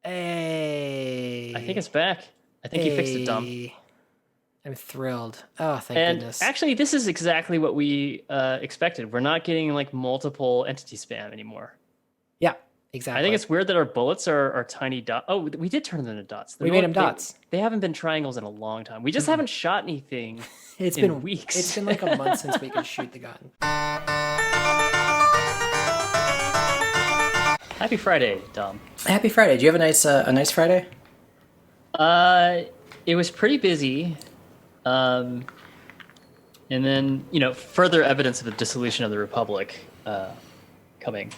Hey. I think it's back. I think you fixed it, Dom. Hey. I'm thrilled. Oh, thank And goodness. actually, this is exactly what we expected. We're not getting like multiple entity spam anymore. Yeah, I think exactly. it's weird that our bullets are tiny dots. Oh, we did turn them into dots. We made them dots. They haven't been triangles in a long time. We just haven't shot anything It's in been it's weeks. been like a month since we could shoot the gun. Happy Friday, Dom. Happy Friday. Do you have a nice Friday? Uh, it was pretty busy. Um, and then, further evidence of the dissolution of the Republic coming.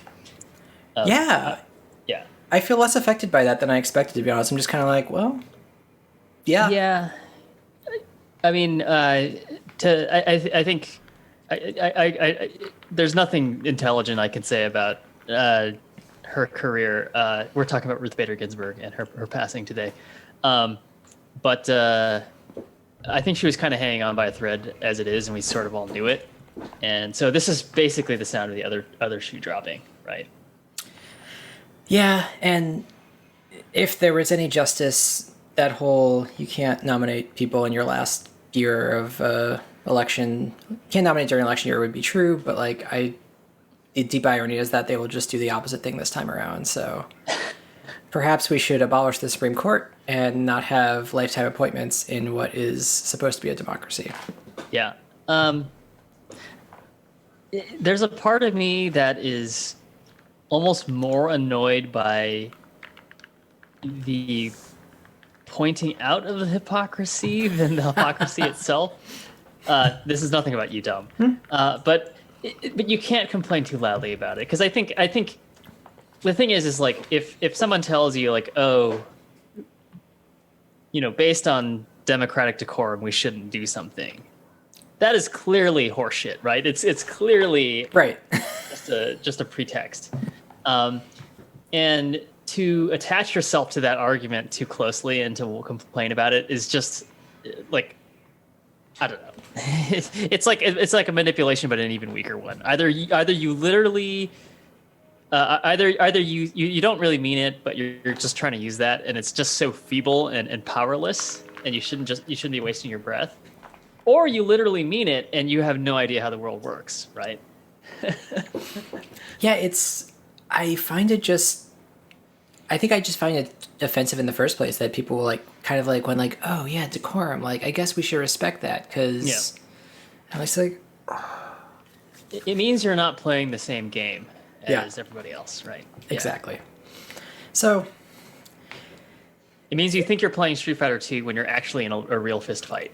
Yeah. Yeah. I feel less affected by that than I expected, to be honest. I'm just kind of like, well, yeah. Yeah. I mean, I think there's nothing intelligent I can say about her career. We're talking about Ruth Bader Ginsburg and her passing today. But I think she was kind of hanging on by a thread as it is, and we sort of all knew it. And so this is basically the sound of the other shoe dropping, right? Yeah, and if there was any justice, that whole you can't nominate people in your last year of election, can't nominate during election year would be true, but the deep irony is that they will just do the opposite thing this time around. So perhaps we should abolish the Supreme Court and not have lifetime appointments in what is supposed to be a democracy. Yeah. There's a part of me that is almost more annoyed by the pointing out of the hypocrisy than the hypocrisy itself. This is nothing about you, Dom. But you can't complain too loudly about it, because I think the thing is like if someone tells you like, oh, based on democratic decorum, we shouldn't do something. That is clearly horseshit, right? It's clearly Right. just a pretext. And to attach yourself to that argument too closely and to complain about it is just like, I don't know. It's like a manipulation, but an even weaker one. Either you literally, either you don't really mean it, but you're just trying to use that, and it's just so feeble and powerless, and you shouldn't be wasting your breath. Or you literally mean it, and you have no idea how the world works, right? Yeah, I find it just, I think I just find it offensive in the first place that people kind of when oh yeah, decorum, I guess we should respect that, because I'm just like, it means you're not playing the same game Yeah. as everybody else, right? exactly. So It means you think you're playing Street Fighter 2 when you're actually in a real fist fight.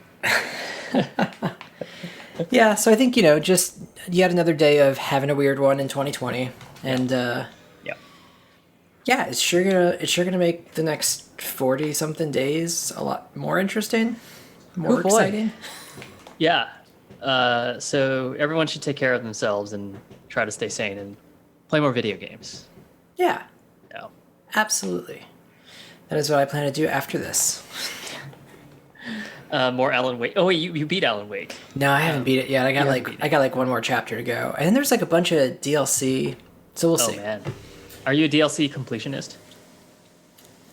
yeah, so I think just yet another day of having a weird one in 2020, and yeah, it's sure gonna make the next 40 something days a lot more interesting, more Oh, boy. exciting. Yeah. So everyone should take care of themselves and try to stay sane and play more video games. Yeah, Yeah. absolutely. That is what I plan to do after this. More Alan Wake. Oh wait, you beat Alan Wake. No, I haven't beat it yet. I got haven't beat it. I got one more chapter to go, and then there's a bunch of DLC. So we'll Oh see. man, are you a DLC completionist?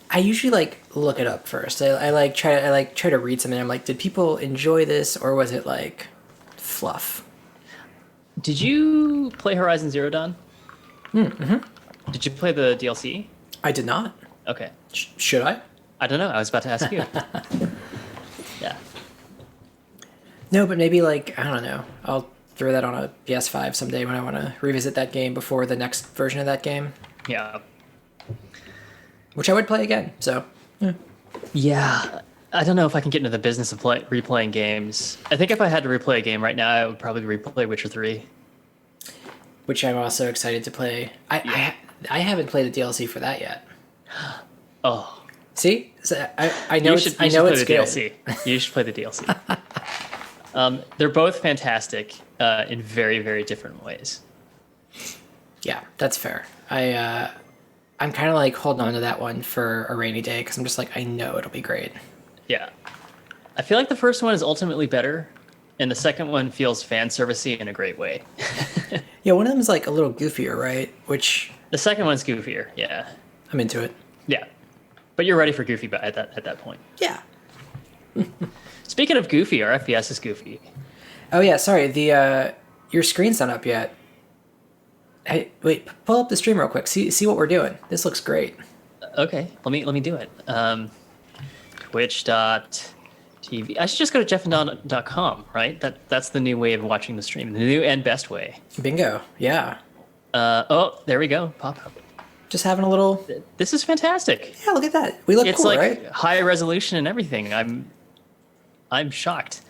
I usually look it up first. I try to read something. I'm like, did people enjoy this, or was it fluff? Did you play Horizon Zero Dawn? Mm-hmm. Did you play the DLC? I did not. Okay. Should I? I don't know. I was about to ask you. Yeah. No, but maybe I don't know. I'll throw that on a PS5 someday when I want to revisit that game before the next version of that game, Yeah. which I would play again. So Yeah. I don't know if I can get into the business of replaying games. I think if I had to replay a game right now, I would probably replay Witcher 3. which I'm also excited to play. I haven't played the DLC for that yet. Oh. See, so I know it's You should play the good. DLC. You should play the DLC. They're both fantastic in very, very different ways. Yeah, that's fair. I'm kind of holding on to that one for a rainy day because I'm just I know it'll be great. Yeah. I feel like the first one is ultimately better, and the second one feels fan servicey in a great way. Yeah, one of them is a little goofier, right? Which The second one's goofier, yeah. I'm into it. Yeah. But you're ready for Goofy at that point. Yeah. Speaking of Goofy, our FPS is Goofy. Oh yeah, sorry. The your screen's not up yet. Hey, wait. Pull up the stream real quick. See what we're doing. This looks great. Okay, let me do it. Twitch.tv. I should just go to jeffandon.com, right? That's the new way of watching the stream. The new and best way. Bingo. Yeah. Oh, there we go. Pop up. Just having a little. This is fantastic. Yeah, look at that. We look It's cool, like right? high resolution and everything. I'm shocked.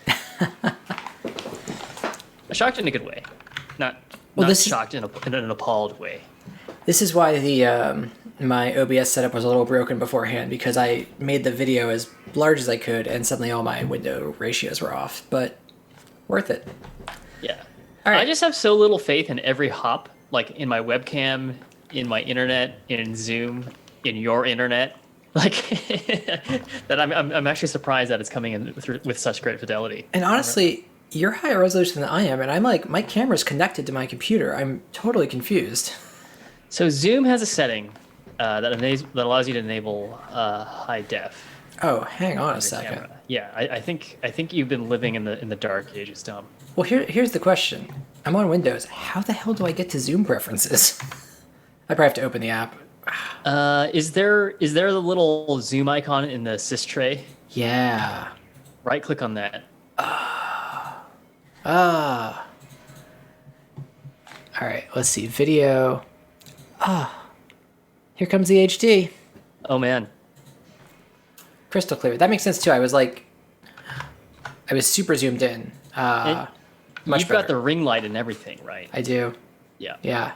Shocked in a good way, not shocked in an appalled way. This is why the my OBS setup was a little broken beforehand, because I made the video as large as I could, and suddenly all my window ratios were off. But worth it. Yeah. All right. I just have so little faith in every hop, like in my webcam, in my internet, in Zoom, in your internet, like that I'm actually surprised that it's coming in with such great fidelity. And honestly, you're higher resolution than I am, and I'm like, my camera's connected to my computer. I'm totally confused. So Zoom has a setting that allows you to enable high def. Oh, hang on a second. Camera. Yeah, I think you've been living in the dark ages, Tom. Well, here's the question. I'm on Windows. How the hell do I get to Zoom preferences? I probably have to open the app. Is there the little Zoom icon in the sys tray? Yeah. Right click on that. All right, let's see. Video. Here comes the HD. Oh man. Crystal clear. That makes sense too. I was super zoomed in. Much You've better. got the ring light and everything, right? I do. Yeah. Yeah.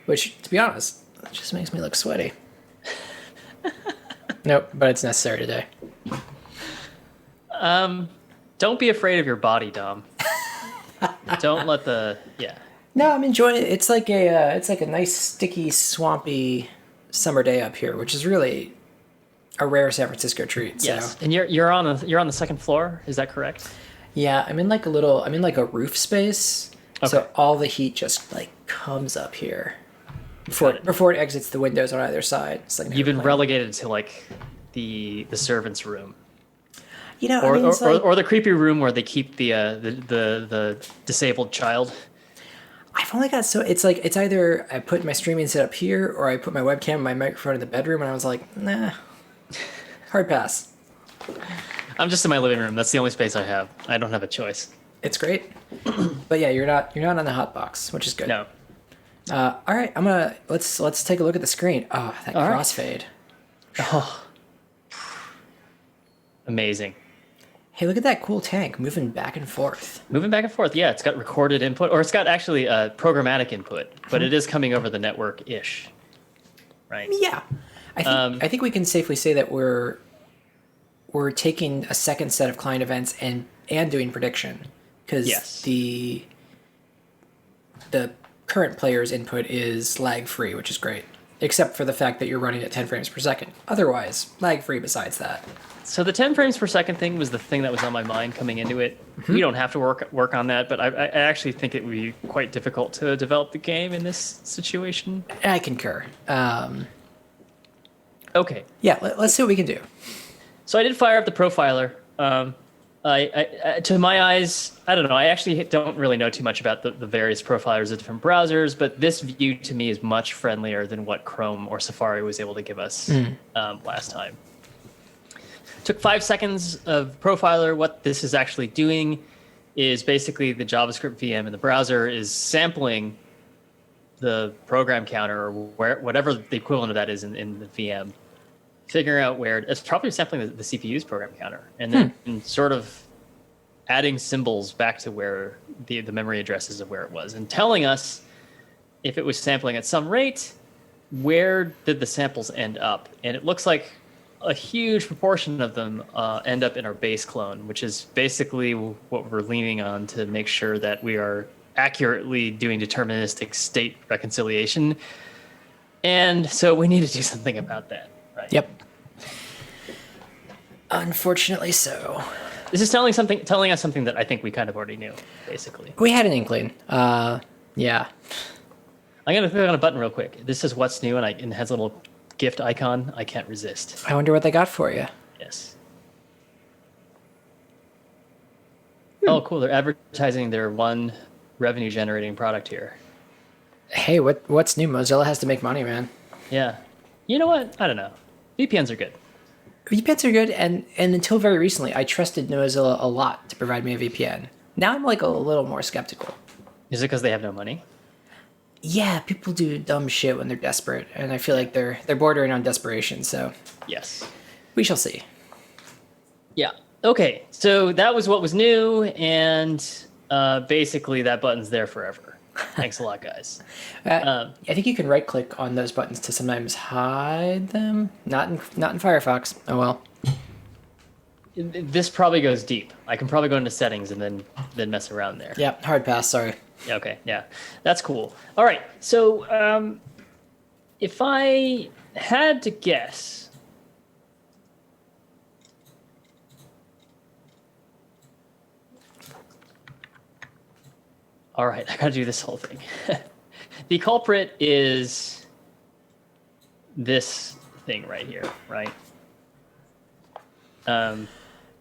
Which, to be honest, just makes me look sweaty. Nope, but it's necessary today. Don't be afraid of your body, Dom. Don't let No, I'm enjoying it. It's like a nice, sticky, swampy summer day up here, which is really a rare San Francisco treat. Yes. So. And you're on the second floor, is that correct? Yeah, I'm in like a roof space. Okay. So all the heat just like comes up here before it exits the windows on either side. It's like You've been relegated to like the servant's room. You know, Or the creepy room where they keep the disabled child. I've only got it's either I put my streaming setup here or I put my webcam and my microphone in the bedroom, and I was like, nah, hard pass. I'm just in my living room. That's the only space I have. I don't have a choice. It's great, but yeah, you're not on the hot box, which is good. No. All right, let's take a look at the screen. Oh, that All right. crossfade. Oh. Amazing. Hey, look at that cool tank moving back and forth. Moving back and forth. Yeah, it's got recorded input, or it's got actually programmatic input, but it is coming over the network-ish. Right? Yeah. I think we can safely say that we're taking a second set of client events and doing prediction, because Yes. the current player's input is lag-free, which is great, except for the fact that you're running at 10 frames per second. Otherwise, lag-free besides that. So the 10 frames per second thing was the thing that was on my mind coming into it. We don't have to work on that, but I actually think it would be quite difficult to develop the game in this situation. I concur. Okay. Yeah, let's see what we can do. So I did fire up the profiler. I to my eyes, I don't know. I actually don't really know too much about the various profilers of different browsers, but this view to me is much friendlier than what Chrome or Safari was able to give us last time. Took 5 seconds of profiler. What this is actually doing is basically the JavaScript VM in the browser is sampling the program counter or whatever the equivalent of that is in the VM, figuring out where it's probably sampling the CPU's program counter, and then sort of adding symbols back to where the memory addresses of where it was, and telling us if it was sampling at some rate, where did the samples end up? And it looks like a huge proportion of them end up in our base clone, which is basically what we're leaning on to make sure that we are accurately doing deterministic state reconciliation. And so we need to do something about that, right? Yep. Unfortunately so. This is telling us something that I think we kind of already knew, basically. We had an inkling. Yeah. I'm going to click on a button real quick. This is what's new, and it has a little GIF icon. I can't resist. I wonder what they got for you. Yes. Oh, cool. They're advertising their one revenue generating product here. Hey, what's new? Mozilla has to make money, man. Yeah. You know what? I don't know. VPNs are good. VPNs are good, and until very recently, I trusted Mozilla a lot to provide me a VPN. Now I'm like a little more skeptical. Is it because they have no money? Yeah, people do dumb shit when they're desperate, and I feel like they're bordering on desperation. So Yes. we shall see. Yeah. Okay. So that was what was new, and basically that button's there forever. Thanks a lot, guys. I think you can right click on those buttons to sometimes hide them. Not in Firefox. Oh well. This probably goes deep. I can probably go into settings and then mess around there. Yeah, hard pass. Sorry. Yeah, okay, yeah, that's cool. All right, so if I had to guess, all right, I gotta do this whole thing. The culprit is this thing right here, right?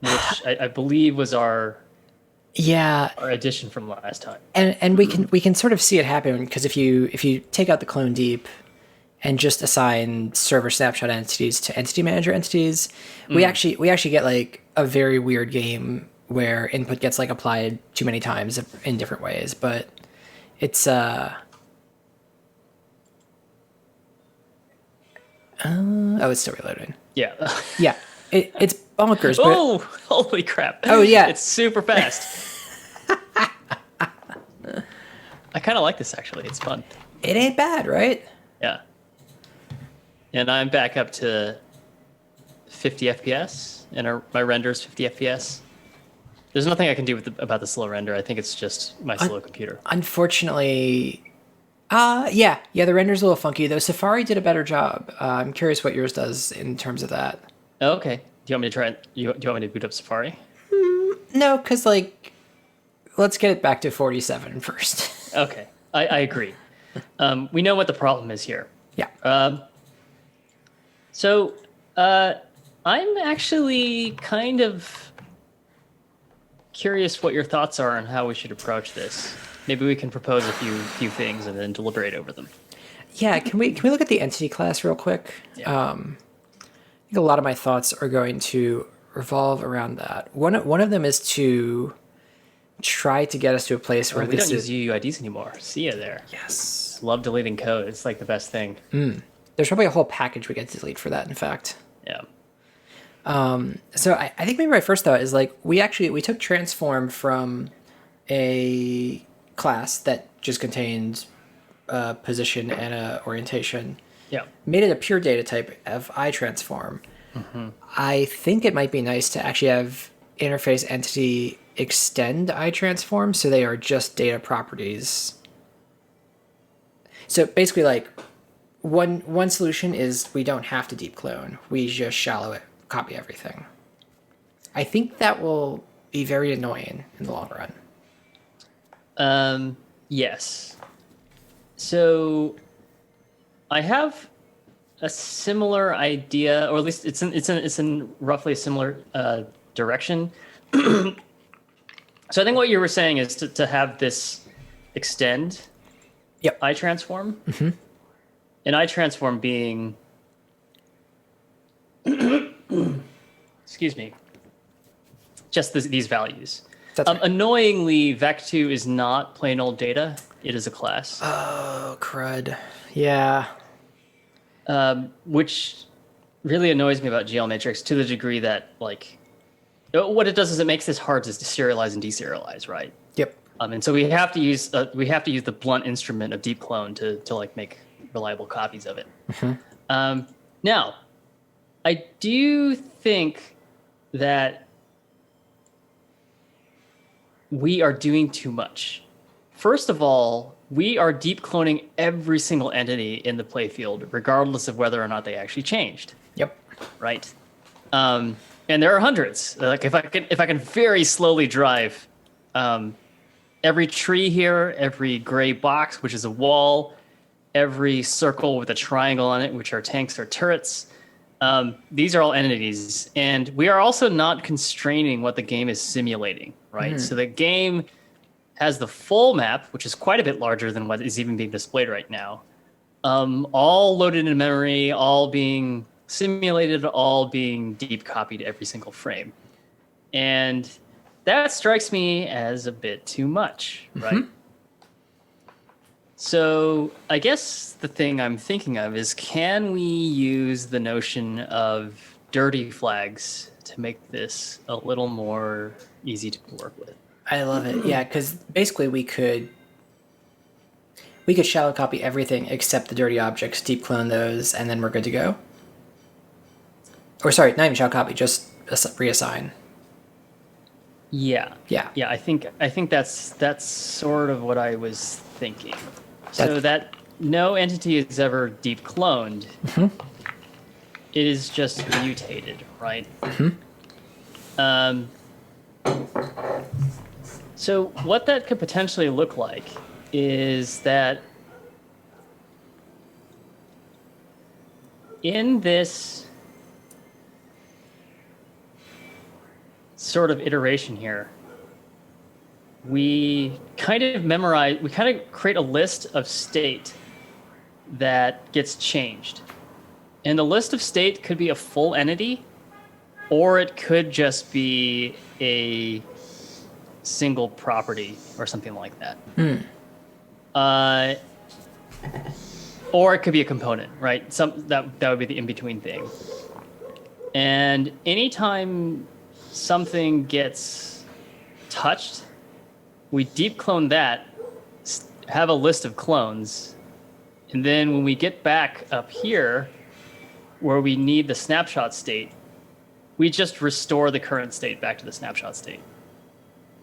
Which I believe was our addition from last time. And we can sort of see it happen because if you take out the clone deep and just assign server snapshot entities to entity manager entities, we actually get like a very weird game where input gets like applied too many times in different ways. But it's it's still reloading. Yeah. Yeah. It's bonkers. But oh, holy crap. Oh, yeah. It's super fast. I kind of like this, actually. It's fun. it ain't bad, right? Yeah. And I'm back up to 50 FPS, and my render is 50 FPS. There's nothing I can do about the slow render. I think it's just my slow computer. Unfortunately, the render's a little funky, though Safari did a better job. I'm curious what yours does in terms of that. Oh, okay. Do you want me to try it? Do you want me to boot up Safari? No, because, like, let's get it back to 47 first. Okay. I agree. We know what the problem is here. Yeah. So I'm actually kind of curious what your thoughts are on how we should approach this. Maybe we can propose a few things and then deliberate over them. Yeah, can we look at the entity class real quick? Yeah. I think a lot of my thoughts are going to revolve around that. One of them is to try to get us to a place where we this don't is... use UUIDs anymore. See ya there. Yes. Love deleting code. It's like the best thing. There's probably a whole package we get to delete for that, in fact. Yeah. So I think maybe my first thought is like we took transform from a class that just contained a position and a orientation. Yeah. Made it a pure data type of iTransform. I think it might be nice to actually have interface entity extend iTransform so they are just data properties. So basically, like one solution is we don't have to deep clone. We just shallow it, copy everything. I think that will be very annoying in the long run. Yes. So I have a similar idea, or at least it's in roughly a similar direction. So I think what you were saying is to have this extend iTransform. And iTransform being excuse me, just these values. That's right. Annoyingly, vec2 is not plain old data. It is a class. Oh, crud. Yeah. Which really annoys me about GL Matrix to the degree that, like, what it does is it makes this hard to serialize and deserialize, right? Yep. And so we have to use the blunt instrument of deep clone to like make reliable copies of it. Now, I do think that we are doing too much. First of all, we are deep cloning every single entity in the playfield, regardless of whether or not they actually changed. Yep. Right. And there are hundreds. Like if I can very slowly drive every tree here, every gray box, which is a wall, every circle with a triangle on it, which are tanks or turrets. These are all entities, and we are also not constraining what the game is simulating, right? So the game has the full map, which is quite a bit larger than what is even being displayed right now, all loaded in memory, all being simulated, all being deep copied every single frame. And that strikes me as a bit too much, right? So I guess the thing I'm thinking of is, can we use the notion of dirty flags to make this a little more easy to work with? I love it. Yeah, because basically we could shallow copy everything except the dirty objects, deep clone those, and then we're good to go. Or sorry, not even shallow copy, just reassign. Yeah. Yeah. Yeah, I think that's sort of what I was thinking. So that no entity is ever deep cloned. It is just mutated, right? So what that could potentially look like is that in this sort of iteration here, we kind of create a list of state that gets changed. And the list of state could be a full entity, or it could just be a single property or something like that. Or it could be a component, right? That would be the in-between thing. And anytime something gets touched, we deep clone that, have a list of clones, and then when we get back up here where we need the snapshot state, we just restore the current state back to the snapshot state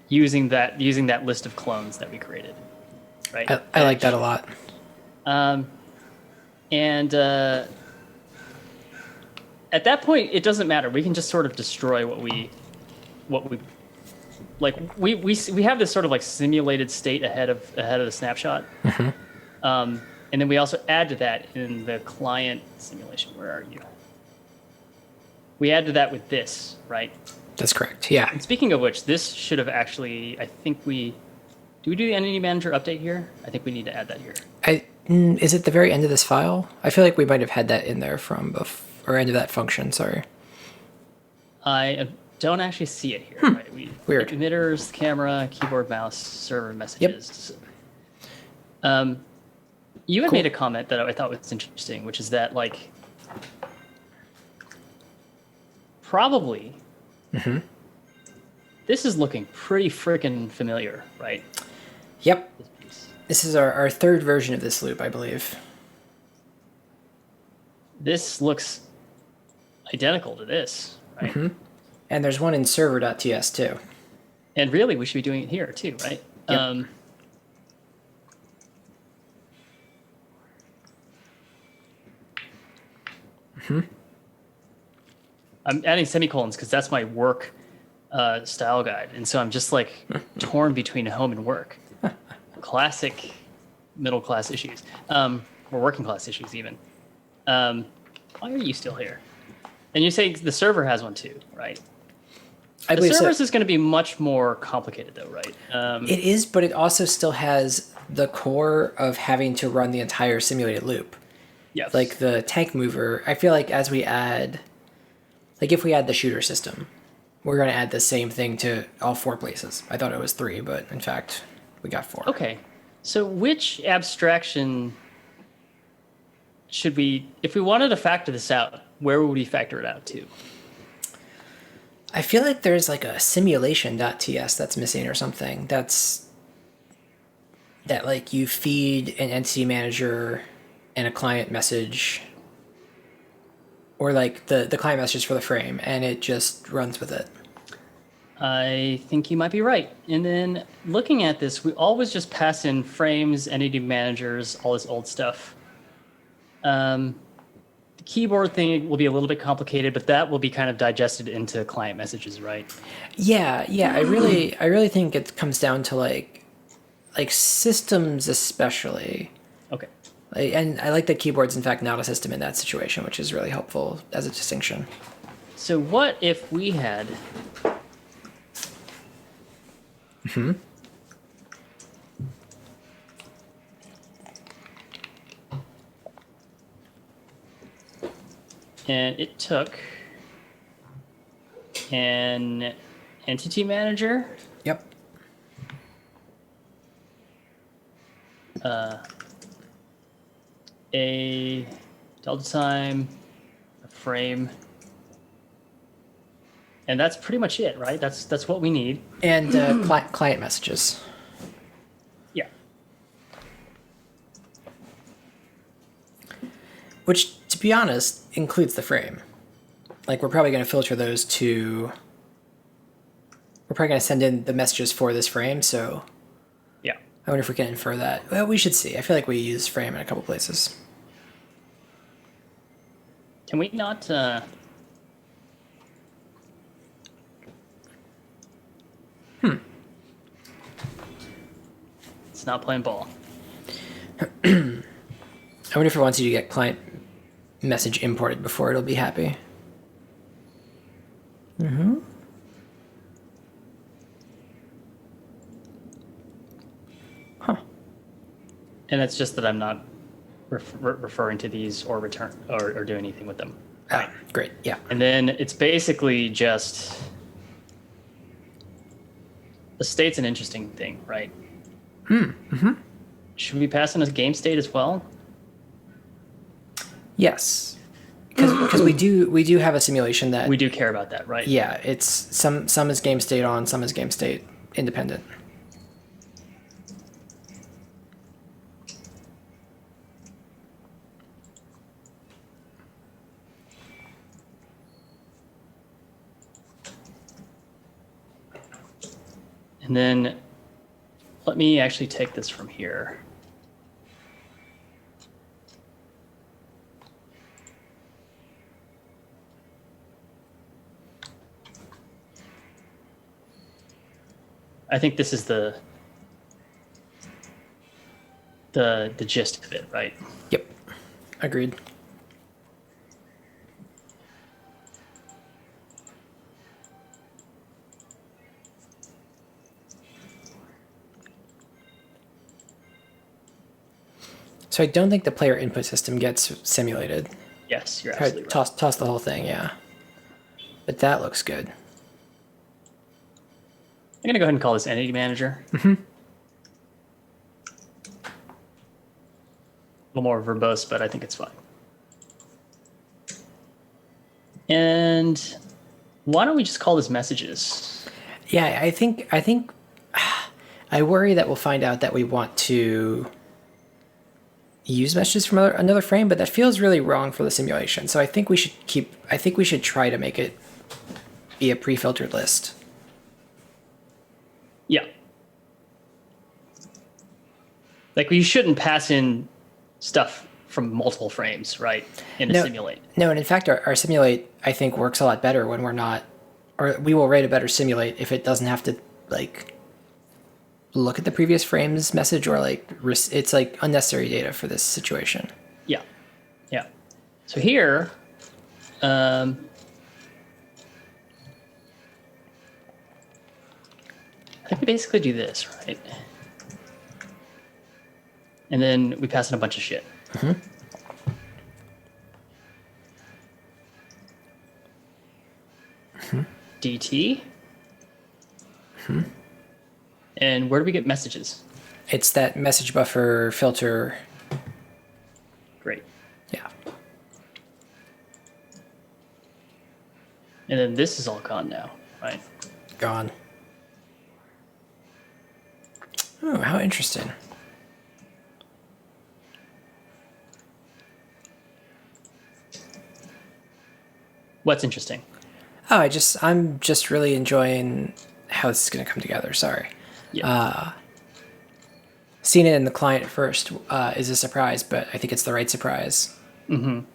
using that list of clones that we created. Right? I like that a lot. And at that point, it doesn't matter. We can just sort of destroy what we like. We have this sort of like simulated state ahead of the snapshot. And then we also add to that in the client simulation. Where are you? We add to that with this, right? That's correct. Yeah. And speaking of which, this should have actually, I think do we do the entity manager update here? I think we need to add that here. Is it the very end of this file? I feel like we might have had that in there from before, or end of that function, sorry. I don't actually see it here. Right? Weird. Emitters, camera, keyboard, mouse, server messages. Yep. You had made a comment that I thought was interesting, which is that, like, probably this is looking pretty freaking familiar, right? Yep. This is our third version of this loop, I believe. This looks identical to this, right? And there's one in server.ts too. And really, we should be doing it here too, right? Yep. I'm adding semicolons because that's my work style guide. And so I'm just like torn between home and work. Classic middle class issues, or working class issues even. Why are you still here? And you say the server has one too, right? I the believe servers so. is going to be much more complicated though, right? It is, but it also still has the core of having to run the entire simulated loop. Yes. Like the tank mover, I feel like as we add, like if we add the shooter system, we're going to add the same thing to all 4 places. I thought it was 3, but in fact, we got 4. Okay. So which abstraction should we, if we wanted to factor this out, where would we factor it out to? I feel like there's like a simulation.ts that's missing or something. That like you feed an entity manager and a client message, or like the client message for the frame, and it just runs with it. I think you might be right. And then looking at this, we always just pass in frames, entity managers, all this old stuff. The keyboard thing will be a little bit complicated, but that will be kind of digested into client messages, right? Yeah. I really think it comes down to like systems especially. Okay. And I like that keyboard's in fact not a system in that situation, which is really helpful as a distinction. So what if we had... And it took an entity manager, Yep. a delta time, a frame, and that's pretty much it, right? That's what we need. And client messages. Yeah. Which, to be honest, includes the frame. Like, we're probably going to filter those to... We're probably going to send in the messages for this frame, so Yeah. I wonder if we can infer that. Well, we should see. I feel like we use frame in a couple places. Can we not... It's not playing ball. I wonder if it wants you to get client message imported before it'll be happy. Huh. And it's just that I'm not referring to these or return or do anything with them. Ah, great. Yeah. And then it's basically just... The state's an interesting thing, right? Should we pass in a game state as well? Yes. Because we do have a simulation that... We do care about that, right? Yeah, it's some is game state on, some is game state independent. And then let me actually take this from here. I think this is the gist of it, right? Yep. Agreed. So I don't think the player input system gets simulated. Yes, you're absolutely right. Toss the whole thing, yeah. But that looks good. I'm going to go ahead and call this entity manager. A little more verbose, but I think it's fine. And why don't we just call this messages? Yeah, I think I worry that we'll find out that we want to use messages from another frame, but that feels really wrong for the simulation. So I think we should try to make it be a pre-filtered list. Yeah. Like, you shouldn't pass in stuff from multiple frames, right? In a simulate. No, and in fact, our simulate, I think, works a lot better when we're not, or we will write a better simulate if it doesn't have to, like, look at the previous frame's message or, like, it's, like, unnecessary data for this situation. Yeah. Yeah. So here, I think we basically do this, right? And then we pass in a bunch of shit. DT. And where do we get messages? It's that message buffer filter. Great. Yeah. And then this is all gone now, right? Gone. Oh, how interesting. What's interesting? Oh, I'm just really enjoying how this is going to come together. Sorry. Yeah. Seeing it in the client first is a surprise, but I think it's the right surprise. And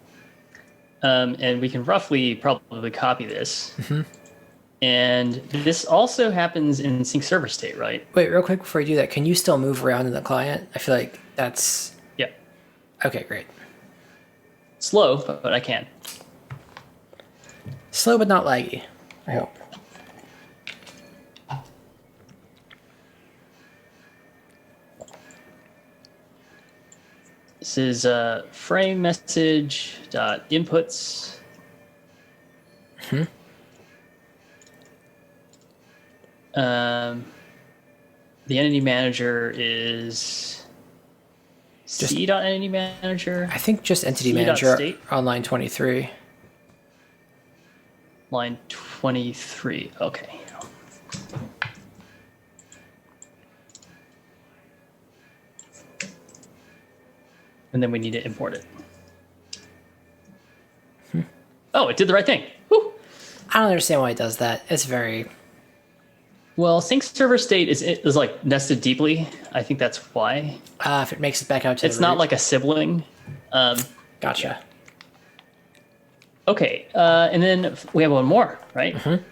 we can roughly probably copy this. And this also happens in sync server state, right? Wait, real quick before you do that, can you still move around in the client? I feel like that's... Yeah. Okay, great. Slow, but I can. Slow but not laggy, I hope. This is frame message dot inputs. The entity manager is C dot entity manager. I think just entity C dot manager state. on line 23. Line 23. Okay. And then we need to import it. Oh, it did the right thing. Woo. I don't understand why it does that. It's very... Well, sync server state is like nested deeply. I think that's why. if it makes it back out to It's the not root. like a sibling. Gotcha. Okay, and then we have one more, right? Mm-hmm.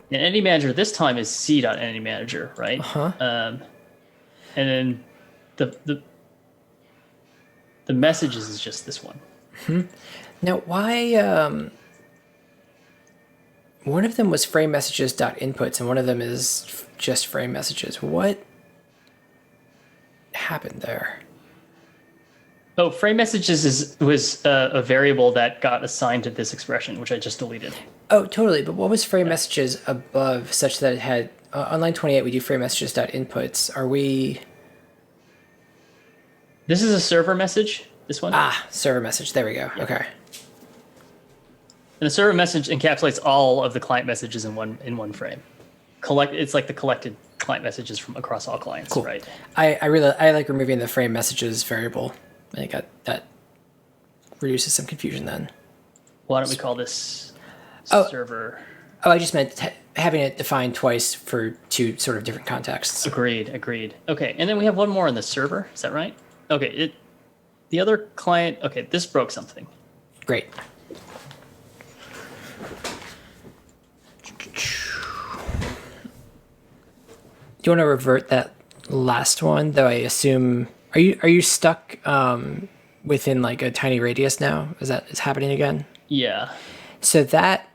And entity manager this time is C dot entity manager, right? Uh-huh. And then the messages is just this one. Now, why... one of them was frame messages dot inputs, and one of them is just frame messages. What happened there? Oh, frame messages was a variable that got assigned to this expression, which I just deleted. Oh, totally. But what was frame messages above such that it had... on line 28, we do frame messages dot inputs. Are we... This is a server message, this one. Server message. There we go. Yeah. Okay. And the server message encapsulates all of the client messages in one frame. It's like the collected client messages from across all clients, Cool. right? I like removing the frame messages variable. I think that reduces some confusion then. Why don't we call this server? Oh, I just meant having it defined twice for two sort of different contexts. Agreed. Okay, and then we have one more on the server. Is that right? Okay, the other client. Okay, this broke something. Great. Do you want to revert that last one? Though I assume are you stuck within like a tiny radius now? Is happening again? Yeah. So that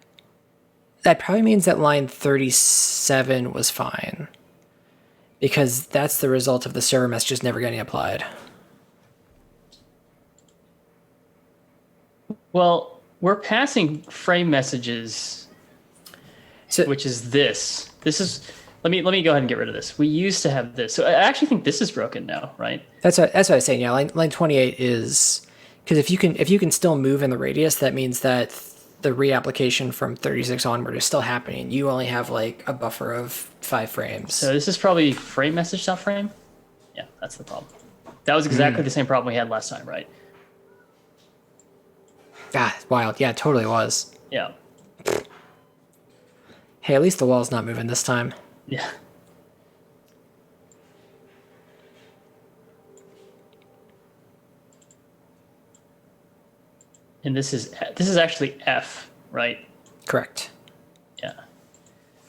probably means that line 37 was fine, because that's the result of the server messages never getting applied. Well, we're passing frame messages, which is this. This is. Let me go ahead and get rid of this. We used to have this, so I actually think this is broken now, right? That's what I was saying. Yeah, line 28 is because if you can still move in the radius, that means that the reapplication from 36 onward is still happening. You only have like a buffer of 5 frames. So this is probably frame message dot frame. Yeah, that's the problem. That was exactly the same problem we had last time, right? Wild. Yeah, it totally was. Yeah. Hey, at least the wall's not moving this time. Yeah. And this is actually F, right? Correct. Yeah.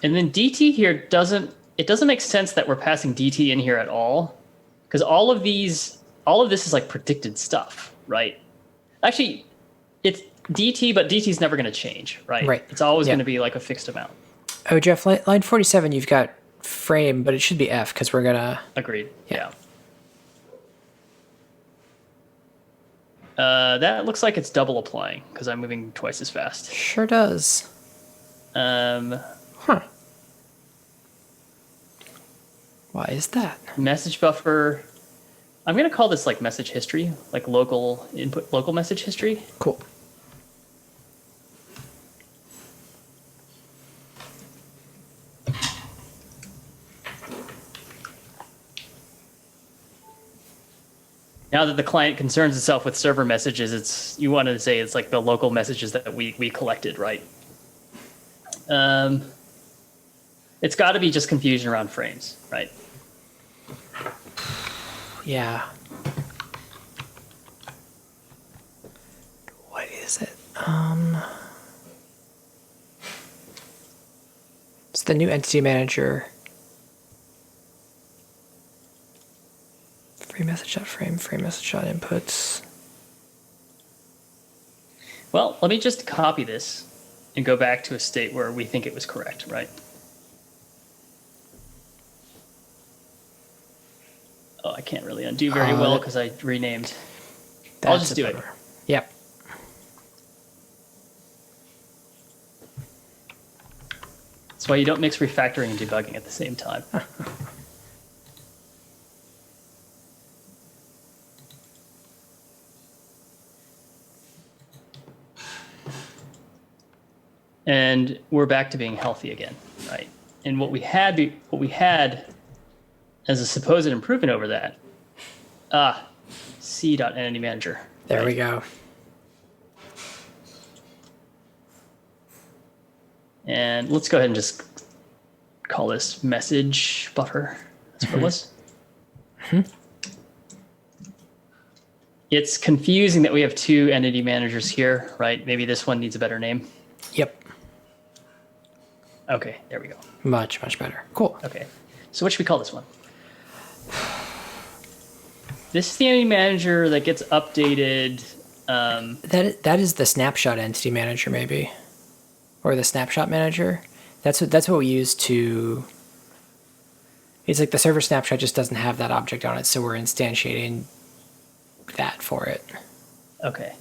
And then DT here doesn't make sense that we're passing DT in here at all, because all of this is like predicted stuff, right? Actually, it's DT, but DT is never going to change, right? Right. It's always going to be like a fixed amount. Oh, Jeff, line 47, you've got frame, but it should be F because we're gonna. Agreed. Yeah. That looks like it's double applying because I'm moving twice as fast. Sure does. Huh. Why is that? Message buffer. I'm gonna call this like message history, like local input, local message history. Cool. Now that the client concerns itself with server messages, you want to say it's like the local messages that we collected, right? It's got to be just confusion around frames, right? Yeah. What is it? It's the new entity manager. Frame message.frame, frame message.inputs. Well, let me just copy this and go back to a state where we think it was correct, right? Oh, I can't really undo very well because I renamed. I'll just do it. Yep. That's why you don't mix refactoring and debugging at the same time. And we're back to being healthy again, right? And what we had as a supposed improvement over that, C.entity manager. There right? we go. And let's go ahead and just call this message buffer. That's what it was. It's confusing that we have two entity managers here, right? Maybe this one needs a better name. Yep. Okay, there we go. Much, much better. Cool. Okay, so what should we call this one? This is the entity manager that gets updated. That is the snapshot entity manager, maybe, or the snapshot manager. That's what we use to. It's like the server snapshot just doesn't have that object on it, so we're instantiating that for it. Okay.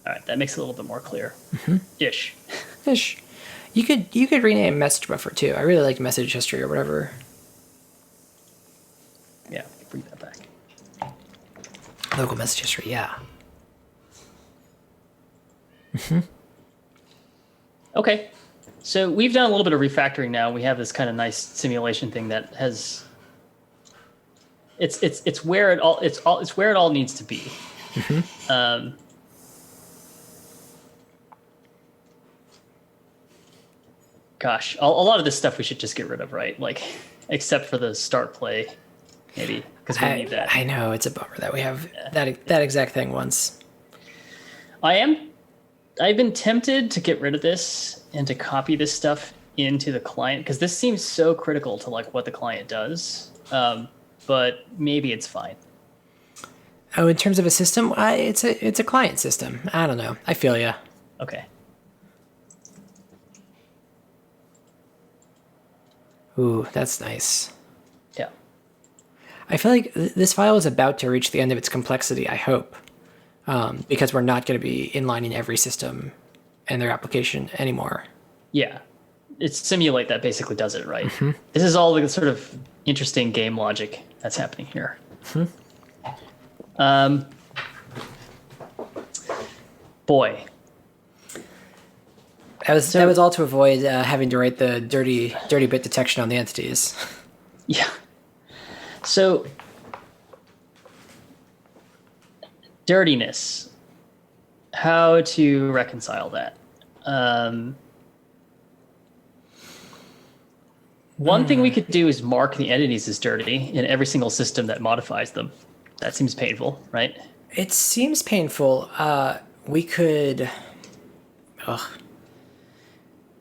All right, that makes it a little bit more clear. Ish. Ish. You could rename message buffer too. I really like message history or whatever. Yeah, bring that back. Local message history, yeah. Okay, so we've done a little bit of refactoring now. We have this kind of nice simulation thing that has. It's where it all needs to be. Gosh, a lot of this stuff we should just get rid of, right? Like, except for the start play, maybe, because we need that. I know, it's a bummer that we have that exact thing once. I've been tempted to get rid of this and to copy this stuff into the client, because this seems so critical to like what the client does. But maybe it's fine. Oh, in terms of a system, it's a client system. I don't know. I feel ya. Okay. Ooh, that's nice. Yeah. I feel like this file is about to reach the end of its complexity, I hope, because we're not going to be inlining every system and their application anymore. Yeah. It's simulate that basically does it, right? This is all the sort of interesting game logic that's happening here. Boy. That was all to avoid having to write the dirty bit detection on the entities. Yeah. So, dirtiness. How to reconcile that? One thing we could do is mark the entities as dirty in every single system that modifies them. That seems painful, right? It seems painful. We could.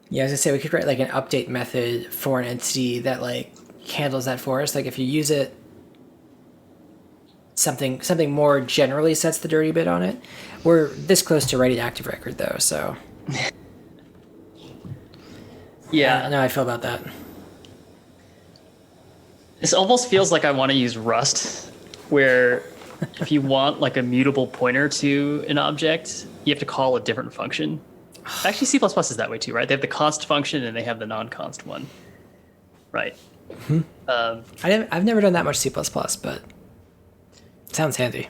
Yeah, as I say, we could write like an update method for an entity that like handles that for us. Like if you use it, something more generally sets the dirty bit on it. We're this close to writing active record though, so. Yeah. I don't know how I feel about that. This almost feels like I want to use Rust, where if you want like a mutable pointer to an object, you have to call a different function. Actually, C++ is that way too, right? They have the const function and they have the non-const one, right? I've never done that much C++, but it sounds handy.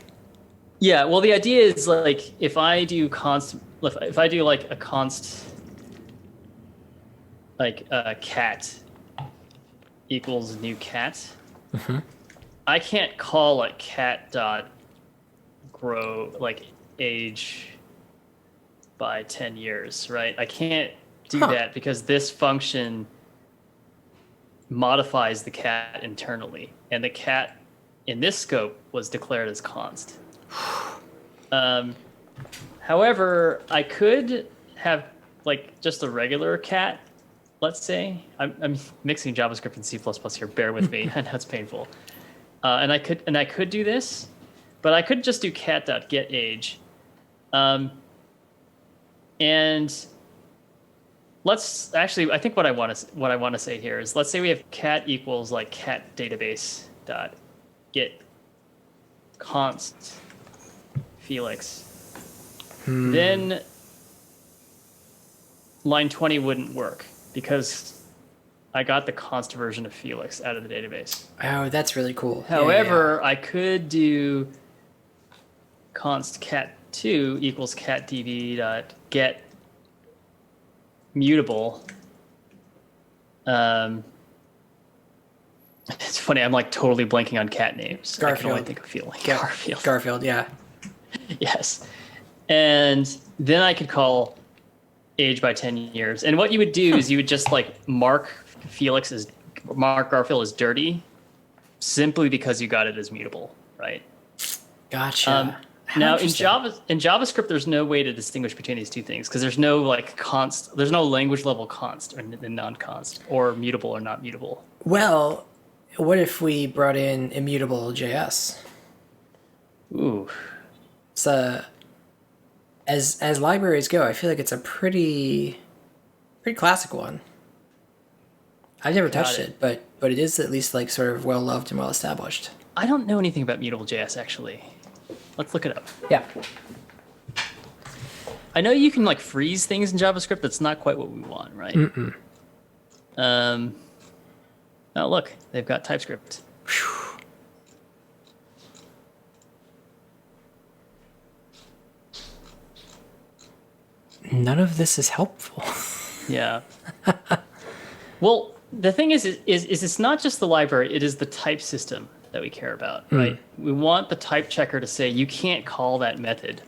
Yeah, well, the idea is like if I do like a const, like cat equals new cat, I can't call like cat dot grow like age by 10 years, right? I can't do that because this function modifies the cat internally, and the cat in this scope was declared as const. However, I could have like just a regular cat. Let's say I'm mixing JavaScript and C++ here. Bear with me. I know it's painful. And I could do this, but I could just do cat.getAge. And let's actually, I think what I want to say here is, let's say we have cat equals like cat database dot get const Felix. Then line 20 wouldn't work because I got the const version of Felix out of the database. Oh, that's really cool. However, I could do const cat2 equals cat db dot get mutable. It's funny, I'm like totally blanking on cat names. Garfield. I can only think of Felix. Garfield, yeah. Yes. And then I could call age by 10 years. And what you would do is you would just like mark Garfield as dirty simply because you got it as mutable, right? Gotcha. Now in JavaScript, there's no way to distinguish between these two things because there's no like there's no language level const or non-const or mutable or not mutable. Well, what if we brought in immutable JS? Ooh. It's as libraries go, I feel like it's a pretty classic one. I've never touched it, but it is at least like sort of well loved and well established. I don't know anything about mutable JS actually. Let's look it up. Yeah. I know you can like freeze things in JavaScript. That's not quite what we want, right? Mm-mm. Oh, look, they've got TypeScript. Whew. None of this is helpful. Yeah. Well, the thing is it's not just the library, it is the type system that we care about, right? We want the type checker to say you can't call that method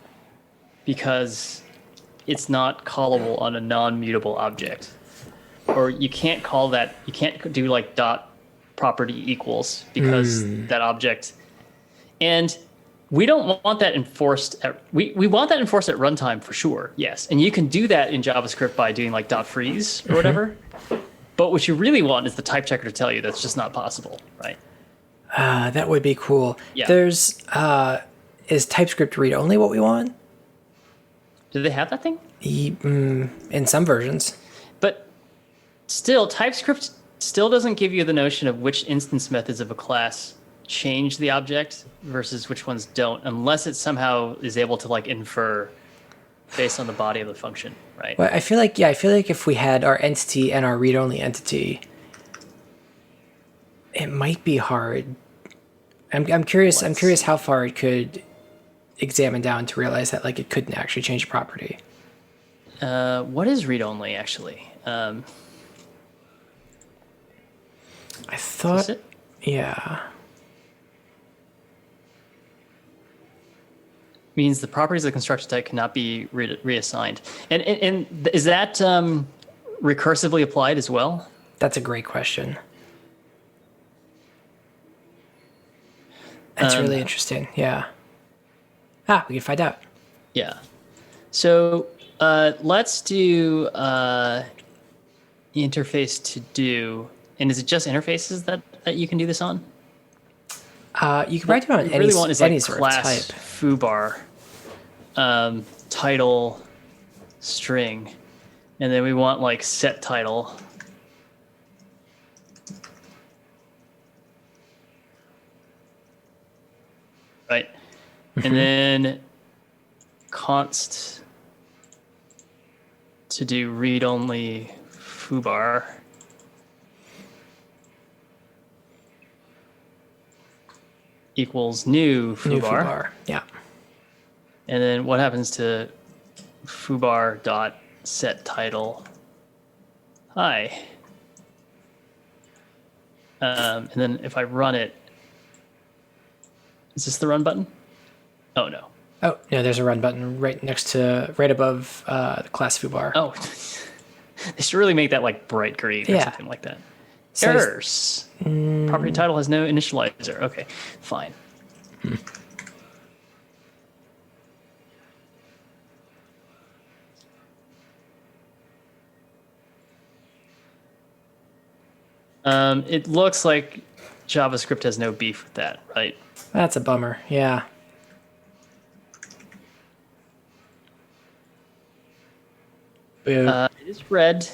because it's not callable on a non-mutable object. Or you can't call that, you can't do like dot property equals because that object. And we don't want that enforced we want that enforced at runtime for sure, yes. And you can do that in JavaScript by doing like dot freeze or whatever. But what you really want is the type checker to tell you that's just not possible, right? That would be cool. Yeah. There's is TypeScript read only what we want? Do they have that thing? In some versions. But still, TypeScript still doesn't give you the notion of which instance methods of a class change the object versus which ones don't, unless it somehow is able to like infer based on the body of the function, right? Well, I feel like if we had our entity and our read-only entity, it might be hard. I'm curious. I'm curious how far it could examine down to realize that like it couldn't actually change a property. What is read-only actually? I thought. Is it? Yeah. Means the properties of the construction type cannot be reassigned. And is that recursively applied as well? That's a great question. That's really interesting. Yeah. We can find out. Yeah. So let's do interface to do. And is it just interfaces that you can do this on? You can probably do it on What we really want is like sort class of type. foobar, title, string, and then we want like set title. Right. And then const to do read only foobar. Equals new foobar. New foobar. Yeah. And then what happens to foobar dot set title? Hi. And then if I run it, is this the run button? Oh no. Oh no, there's a run button right above the class foobar. Oh, they should really make that like bright green or something like that. So Errors. Property title has no initializer. Okay, fine. It looks like JavaScript has no beef with that, right? That's a bummer. Yeah. Boo. It is red.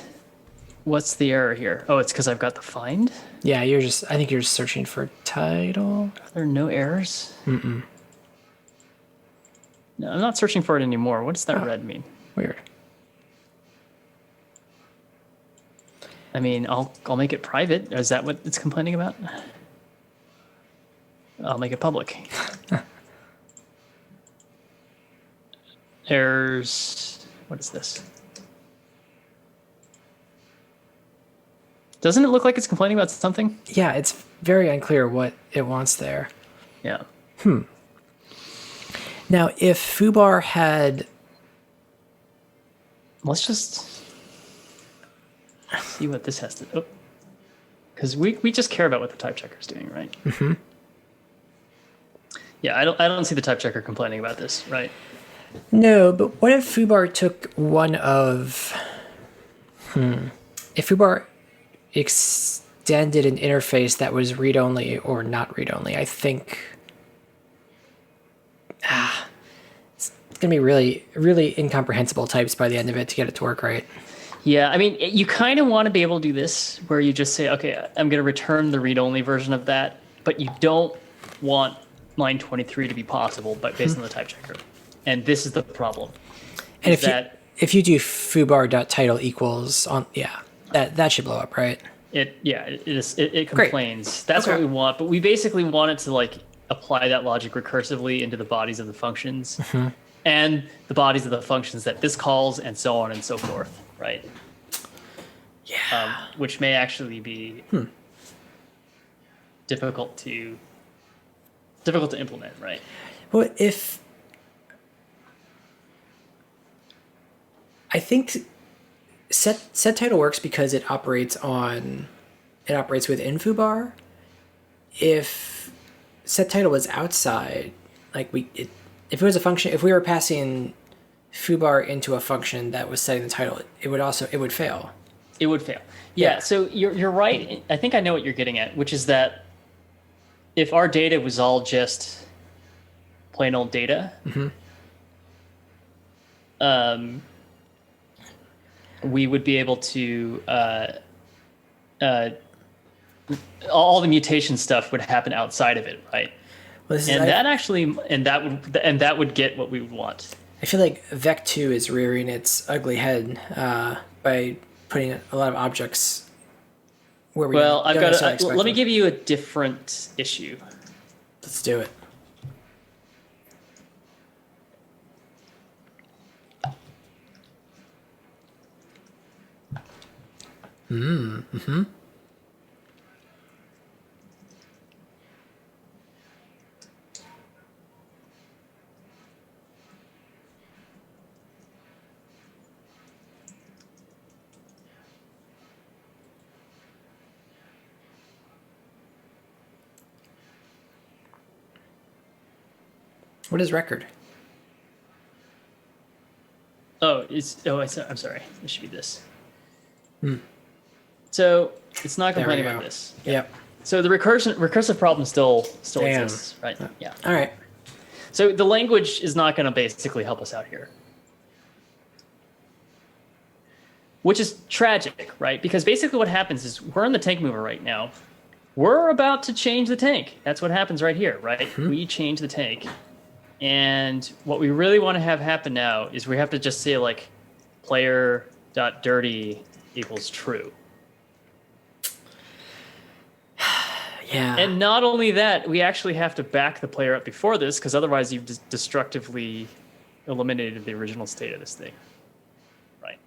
What's the error here? Oh, it's because I've got the find. Yeah, I think you're just searching for title. Are there no errors? No, I'm not searching for it anymore. What does that red mean? Weird. I mean, I'll make it private. Is that what it's complaining about? I'll make it public. Errors. What is this? Doesn't it look like it's complaining about something? Yeah, it's very unclear what it wants there. Yeah. Now, if foobar had... Let's just see what this has to do. Because we just care about what the type checker is doing, right? Mm-hmm. Yeah, I don't see the type checker complaining about this, right? No, but what if foobar took one of... If foobar extended an interface that was read-only or not read-only, I think... It's going to be really, really incomprehensible types by the end of it to get it to work right. Yeah, I mean, you kind of want to be able to do this where you just say, okay, I'm going to return the read-only version of that, but you don't want line 23 to be possible, but based on the type checker. And this is the problem. And if you do foobar.title equals on, that should blow up, right? It complains. Great. That's what we want, but we basically want it to like apply that logic recursively into the bodies of the functions and the bodies of the functions that this calls and so on and so forth, right? Yeah. Which may actually be difficult to implement, right? Well, I think set title works because it operates within foobar. If set title was outside, like if it was a function, if we were passing foobar into a function that was setting the title, it would fail. It would fail. Yeah. So you're right. I think I know what you're getting at, which is that if our data was all just plain old data, we would be able to all the mutation stuff would happen outside of it, right? Well, that would get what we would want. I feel like Vec2 is rearing its ugly head by putting a lot of objects where we. Well, let me give you a different issue. Let's do it. Mm-hmm. What is record? I'm sorry. It should be this. So it's not complaining about this. Yep. So the recursive problem still exists, right? Yeah. All right. So the language is not going to basically help us out here, which is tragic, right? Because basically what happens is we're in the tank mover right now. We're about to change the tank. That's what happens right here, right? We change the tank. And what we really want to have happen now is we have to just say like player.dirty equals true. Yeah. And not only that, we actually have to back the player up before this, because otherwise you've destructively eliminated the original state of this thing. Right?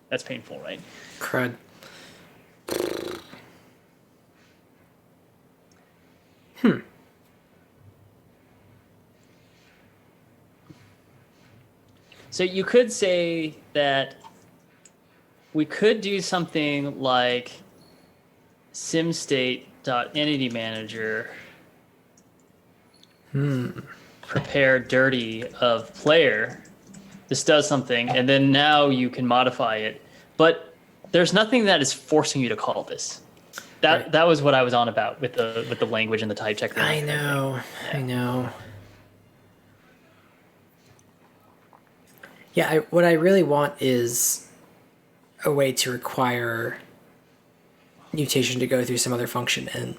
That's painful, right? Crud. So you could say that we could do something like simstate.entityManager prepare dirty of player. This does something, and then now you can modify it. But there's nothing that is forcing you to call this. That was what I was on about with the language and the type checker. I know. I know. Yeah, what I really want is a way to require mutation to go through some other function, and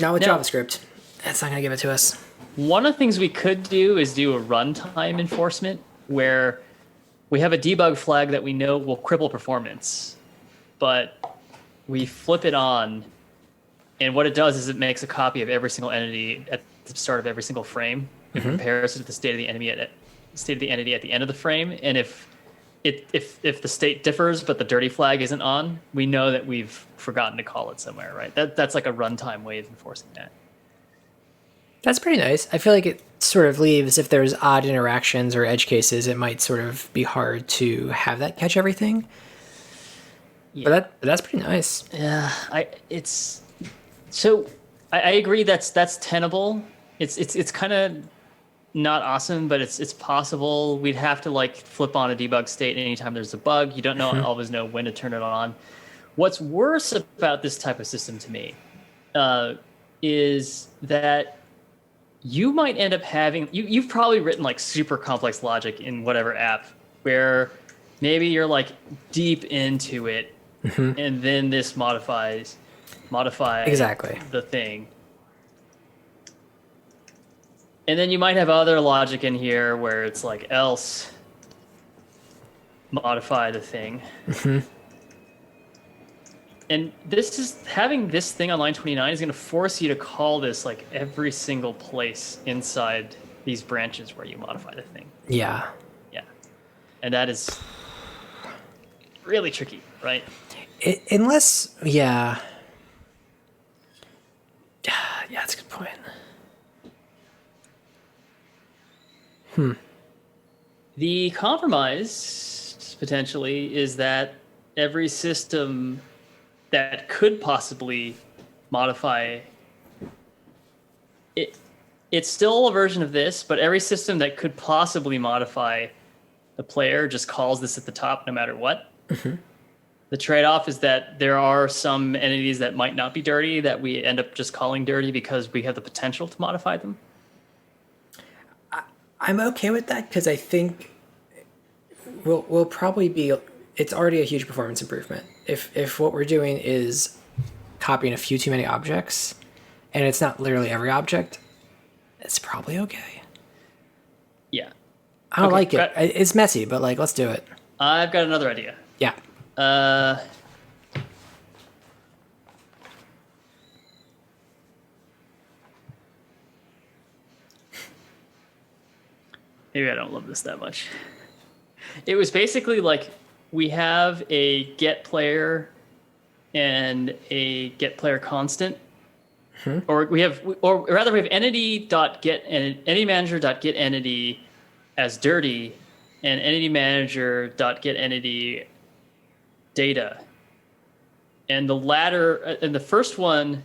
not with JavaScript. That's not going to give it to us. One of the things we could do is do a runtime enforcement where we have a debug flag that we know will cripple performance, but we flip it on, and what it does is it makes a copy of every single entity at the start of every single frame. It compares it to the state of the entity at the end of the frame, and if the state differs but the dirty flag isn't on, we know that we've forgotten to call it somewhere, right? That's like a runtime way of enforcing that. That's pretty nice. I feel like it sort of leaves, if there's odd interactions or edge cases, it might sort of be hard to have that catch everything. Yeah. But that's pretty nice. Yeah, I agree that's tenable. It's kind of not awesome, but it's possible. We'd have to like flip on a debug state anytime there's a bug. You don't always know when to turn it on. What's worse about this type of system to me is that you might end up having, you've probably written like super complex logic in whatever app where maybe you're like deep into it, and then this modify exactly the thing. And then you might have other logic in here where it's like else modify the thing. And having this thing on line 29 is going to force you to call this like every single place inside these branches where you modify the thing. Yeah. Yeah. And that is really tricky, right? Unless, yeah. Yeah, that's a good point. The compromise, potentially, is that every system that could possibly modify it, it's still a version of this, but every system that could possibly modify the player just calls this at the top no matter what. The trade-off is that there are some entities that might not be dirty that we end up just calling dirty because we have the potential to modify them. I'm okay with that because I think we'll probably be. It's already a huge performance improvement. If what we're doing is copying a few too many objects, and it's not literally every object, it's probably okay. Yeah, I don't like it. It's messy, but like, let's do it. I've got another idea. Yeah. Maybe I don't love this that much. It was basically like we have a get player and a get player constant, or we have entity manager.get entity as dirty, and entity manager.get entity data. And the latter, and the first one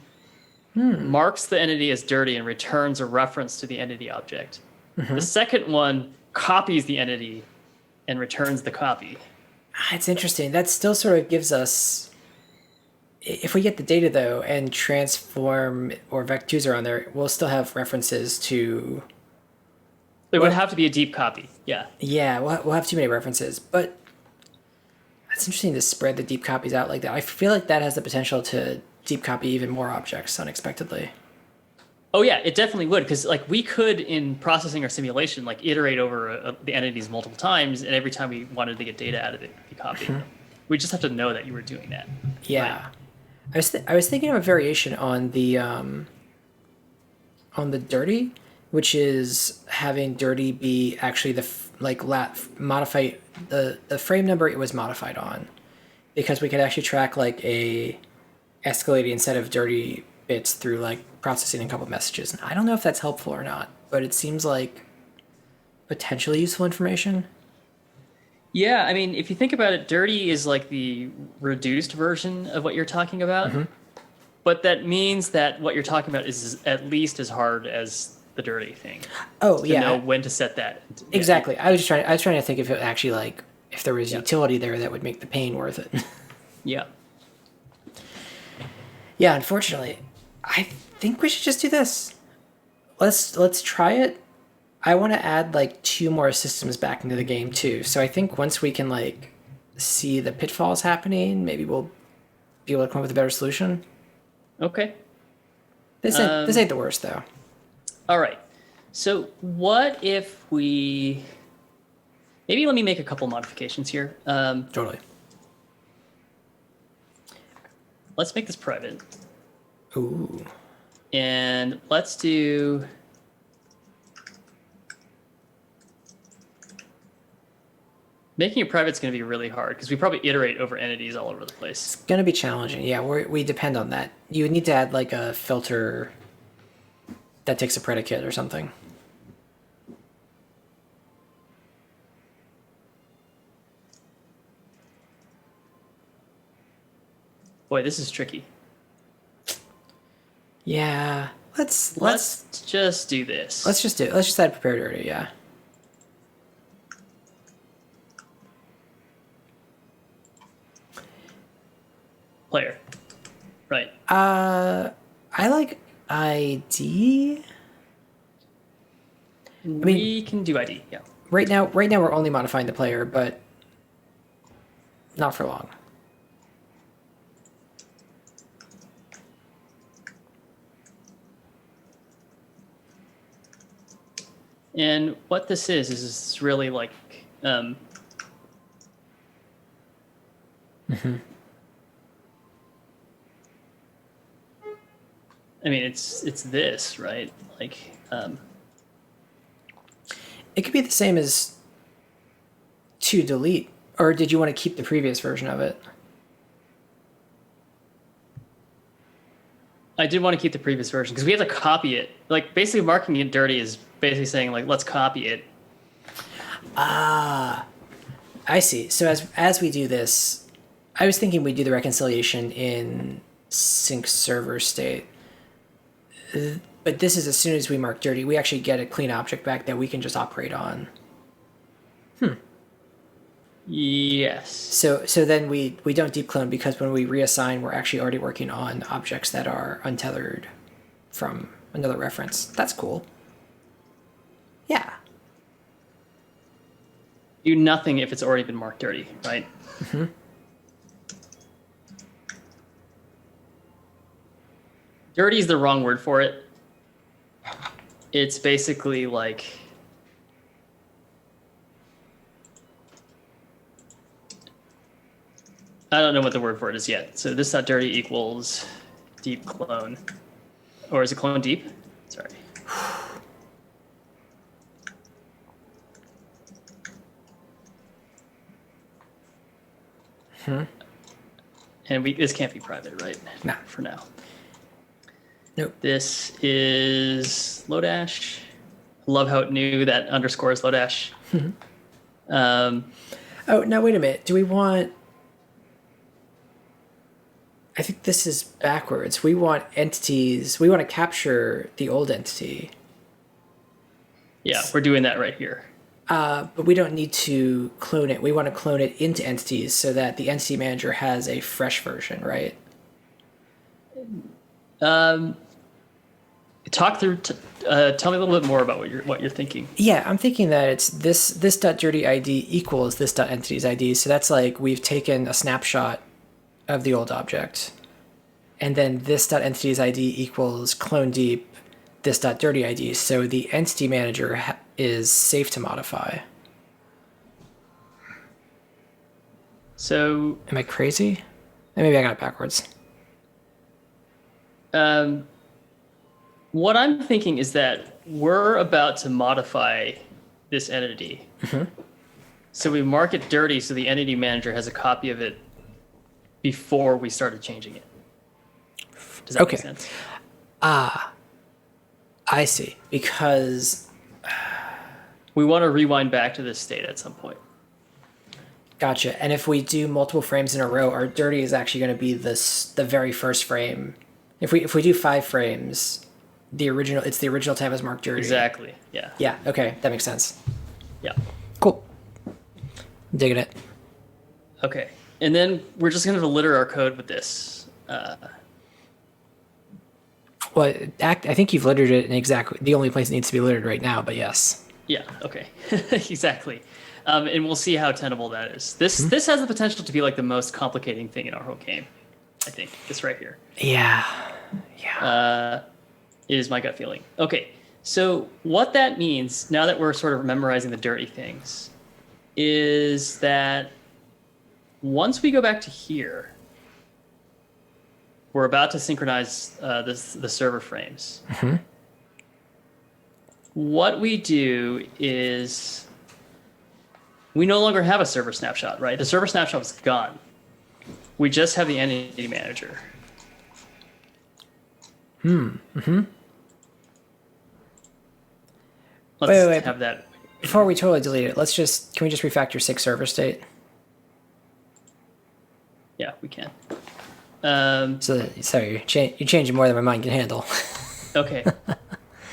marks the entity as dirty and returns a reference to the entity object. The second one copies the entity and returns the copy. It's interesting. That still sort of gives us, if we get the data though and transform or vec2s are on there, we'll still have references to. It would have to be a deep copy. Yeah. Yeah, we'll have too many references, but it's interesting to spread the deep copies out like that. I feel like that has the potential to deep copy even more objects unexpectedly. Oh yeah, it definitely would, because like we could, in processing our simulation, like iterate over the entities multiple times, and every time we wanted to get data out of it, we copied. We just have to know that you were doing that. Yeah, right. I was thinking of a variation on the dirty, which is having dirty be actually modify the frame number it was modified on, because we could actually track like a escalating set of dirty bits through like processing a couple messages. And I don't know if that's helpful or not, but it seems like potentially useful information. Yeah, I mean, if you think about it, dirty is like the reduced version of what you're talking about. But that means that what you're talking about is at least as hard as the dirty thing. Oh, to know when to set that. Exactly. I was trying to think if it actually if there was utility there that would make the pain worth it. Yeah. Yeah, unfortunately, I think we should just do this. Let's try it. I want to add like 2 more systems back into the game too. So I think once we can like see the pitfalls happening, maybe we'll be able to come up with a better solution. Okay. This ain't the worst though. All right. So what if we maybe let me make a couple modifications here. Totally. Let's make this private. Ooh. And let's do making it private is going to be really hard because we probably iterate over entities all over the place. It's gonna be challenging. Yeah, we depend on that. You would need to add like a filter that takes a predicate or something. Boy, this is tricky. Yeah. Let's just do this. let's just do it. Let's just add prepared area, yeah. Player. Right. I like ID. We can do ID, yeah. Right now we're only modifying the player, but not for long. And what this is really like I mean, it's this, right? Like, It could be the same as to delete, or did you want to keep the previous version of it? I did want to keep the previous version because we have to copy it. Like, basically, marking it dirty is basically saying, like, let's copy it. I see. So as we do this, I was thinking we'd do the reconciliation in sync server state. But this is as soon as we mark dirty, we actually get a clean object back that we can just operate on. Yes. So then we don't deep clone because when we reassign, we're actually already working on objects that are untethered from another reference. That's cool. Yeah. Do nothing if it's already been marked dirty, right? Mm-hmm. Dirty is the wrong word for it. It's basically like I don't know what the word for it is yet. So this .dirty equals deep clone. Or is it clone deep? Sorry. And this can't be private, right? No. For now. Nope. This is Lodash. Love how it knew that underscore is Lodash. Oh, now wait a minute. Do we want... I think this is backwards. We want entities... We want to capture the old entity. Yeah, we're doing that right here. But we don't need to clone it. We want to clone it into entities so that the entity manager has a fresh version, right? Talk through. Tell me a little bit more about what you're thinking. Yeah, I'm thinking that it's this .dirty ID equals this .entities ID. So that's like we've taken a snapshot of the old object, and then this .entities ID equals clone deep this .dirty ID. So the entity manager is safe to modify. So am I crazy? Maybe I got it backwards. What I'm thinking is that we're about to modify this entity. So we mark it dirty so the entity manager has a copy of it before we started changing it. Does that make sense? I see. Because we want to rewind back to this state at some point. Gotcha. And if we do multiple frames in a row, our dirty is actually going to be the very first frame. If we do 5 frames, it's the original tab is marked dirty. Exactly. Yeah. Yeah. Okay. That makes sense. Yeah. Cool. Digging it. Okay. And then we're just going to litter our code with this. Well, I think you've littered it in exactly the only place it needs to be littered right now, but yes. Yeah. Okay. Exactly. And we'll see how tenable that is. This has the potential to be like the most complicating thing in our whole game. I think this right here. Yeah. Yeah. Is my gut feeling. Okay. So what that means, now that we're sort of memorizing the dirty things, is that once we go back to here, we're about to synchronize the server frames. What we do is we no longer have a server snapshot, right? The server snapshot is gone. We just have the entity manager. Let's have that. Before we totally delete it, can we just refactor 6 server state? Yeah, we can. Sorry, you're changing more than my mind can handle. Okay.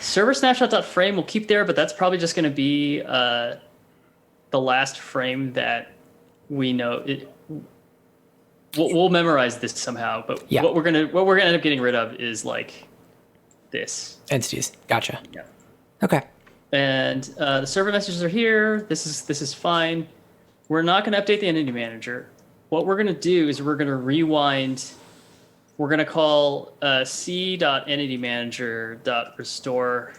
Server snapshot.frame we'll keep there, but that's probably just going to be the last frame that we know. We'll memorize this somehow, but yeah. what we're gonna end up getting rid of is like this entities. Gotcha. Yeah. Okay. And the server messages are here. This is fine. We're not going to update the entity manager. What we're going to do is we're going to rewind. We're going to call c.entitymanager.restore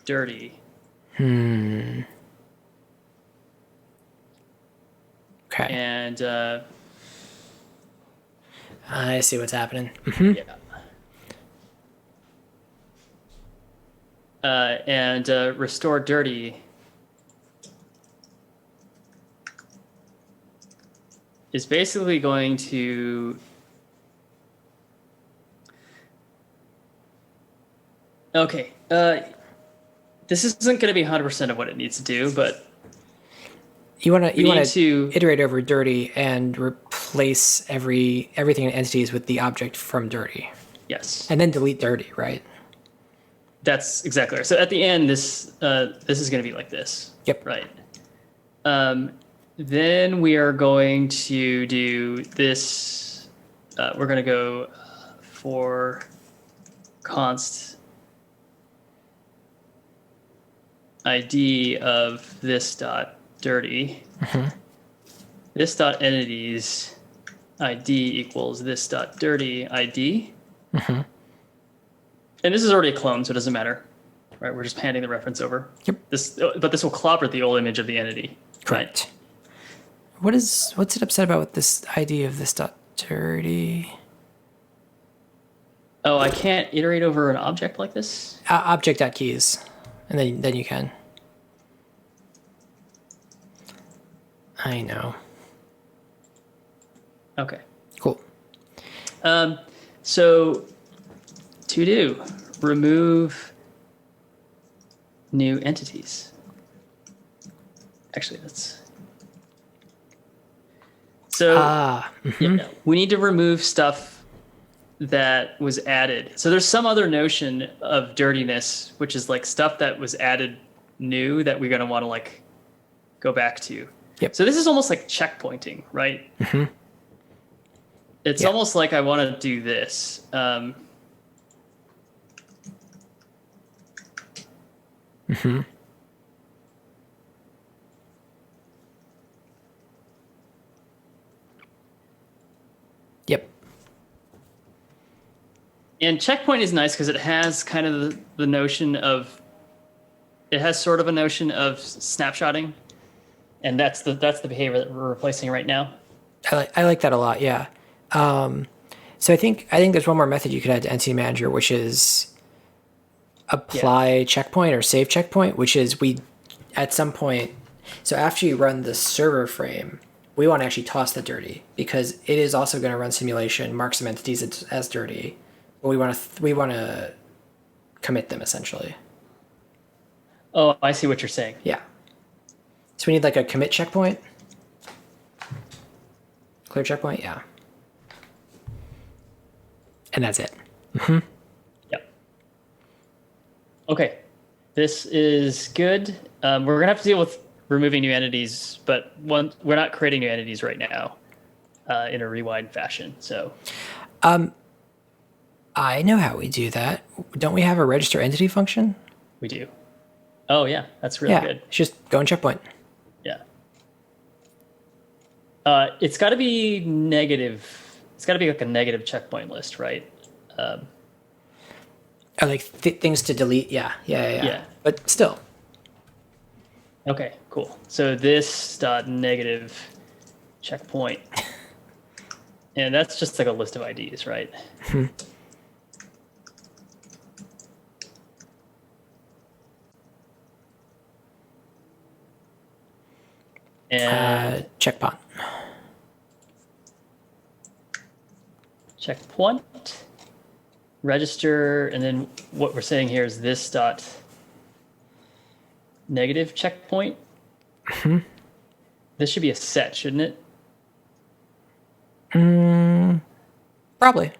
dirty. Okay. And I see what's happening. Yeah. And restore dirty is basically going to okay. This isn't going to be 100% of what it needs to do, but you want to iterate over dirty and replace everything in entities with the object from dirty. Yes. And then delete dirty, right? That's exactly right. So at the end, this is going to be like this. Yep. Right. Then we are going to do this. We're going to go for const ID of this dot dirty. This dot entities ID equals this dot dirty ID. And this is already a clone, so it doesn't matter, right? We're just handing the reference over. Yep. But this will clobber the old image of the entity. Correct. Right? What's it upset about with this ID of this dot dirty? Oh, I can't iterate over an object like this? Object.keys, and then you can. I know. Okay. Cool. So to do, remove new entities. Actually, that's so. Yeah, we need to remove stuff that was added. So there's some other notion of dirtiness, which is like stuff that was added new that we're going to want to like go back to. Yep. So this is almost like checkpointing, right? It's almost like I want to do this. Yep. And checkpoint is nice because it has kind of the notion of, it has sort of a notion of snapshotting, and that's the behavior that we're replacing right now. I like that a lot. Yeah. So I think there's one more method you could add to entity manager, which is apply checkpoint or save checkpoint, which is at some point. So after you run the server frame, we want to actually toss the dirty because it is also going to run simulation, mark some entities as dirty. But we want to commit them essentially. Oh, I see what you're saying. Yeah. So we need like a commit checkpoint. Clear checkpoint, yeah. And that's it. Yep. Okay. This is good. We're going to have to deal with removing new entities, but we're not creating new entities right now. in a rewind fashion. So I know how we do that. Don't we have a register entity function? we do. Oh yeah, that's really Yeah, good. it's just go and checkpoint. Yeah. It's got to be negative. It's got to be like a negative checkpoint list, right? Oh, like things to delete. Yeah. But still, Okay, cool. So this dot negative checkpoint, and that's just like a list of IDs, right? And checkpoint. checkpoint, register, and then what we're saying here is this dot negative checkpoint. This should be a set, shouldn't it? Probably.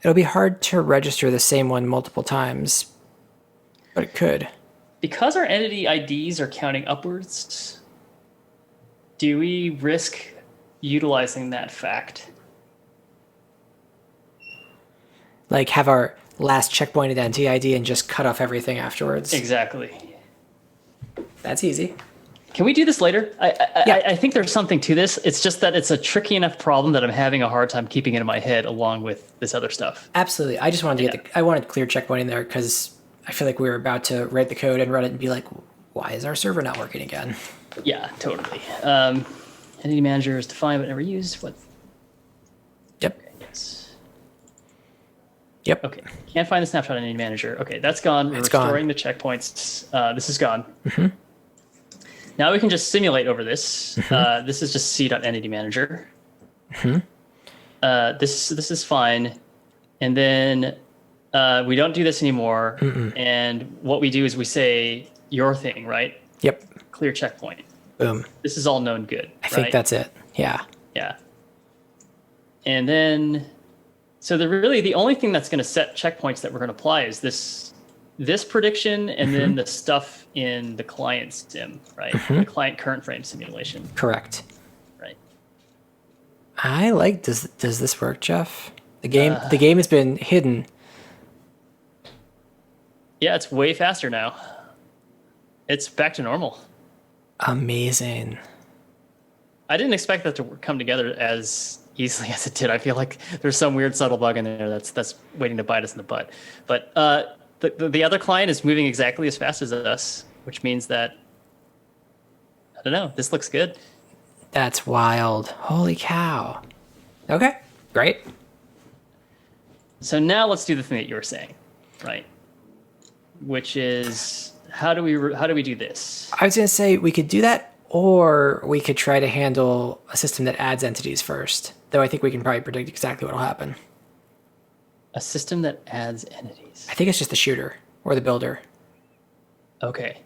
It'll be hard to register the same one multiple times, but it could. Because our entity IDs are counting upwards, do we risk utilizing that fact? Like have our last checkpoint identity ID and just cut off everything afterwards. Exactly. That's easy. Can we do this later? Yeah. I think there's something to this. It's just that it's a tricky enough problem that I'm having a hard time keeping it in my head along with this other stuff. Absolutely. I just wanted to get I wanted clear checkpoint in there because I feel like we were about to write the code and run it and be like, why is our server not working again? Yeah, totally. Entity manager is defined but never used. What? Yep. Okay, yes. Yep. Okay. Can't find the snapshot in entity manager. Okay, that's gone. We're It's restoring gone. the checkpoints. This is gone. Now we can just simulate over this. This is just c.entity manager. This is fine. And then we don't do this anymore. And what we do is we say your thing, right? Yep. Clear checkpoint. Boom. This is all known good. I think that's it. Yeah. Yeah. And then, so the only thing that's going to set checkpoints that we're going to apply is this prediction and then the stuff in the client sim, right? The client current frame simulation. Correct. Right. I like does this work, Jeff? The game has been hidden. Yeah, it's way faster now. It's back to normal. Amazing. I didn't expect that to come together as easily as it did. I feel like there's some weird subtle bug in there that's waiting to bite us in the butt. But the other client is moving exactly as fast as us, which means that, I don't know, this looks good. That's wild. Holy cow. Okay, great. So now let's do the thing that you were saying, right? Which is, how do we do this? I was going to say we could do that, or we could try to handle a system that adds entities first, though I think we can probably predict exactly what will happen. A system that adds entities. I think it's just the shooter or the builder. Okay,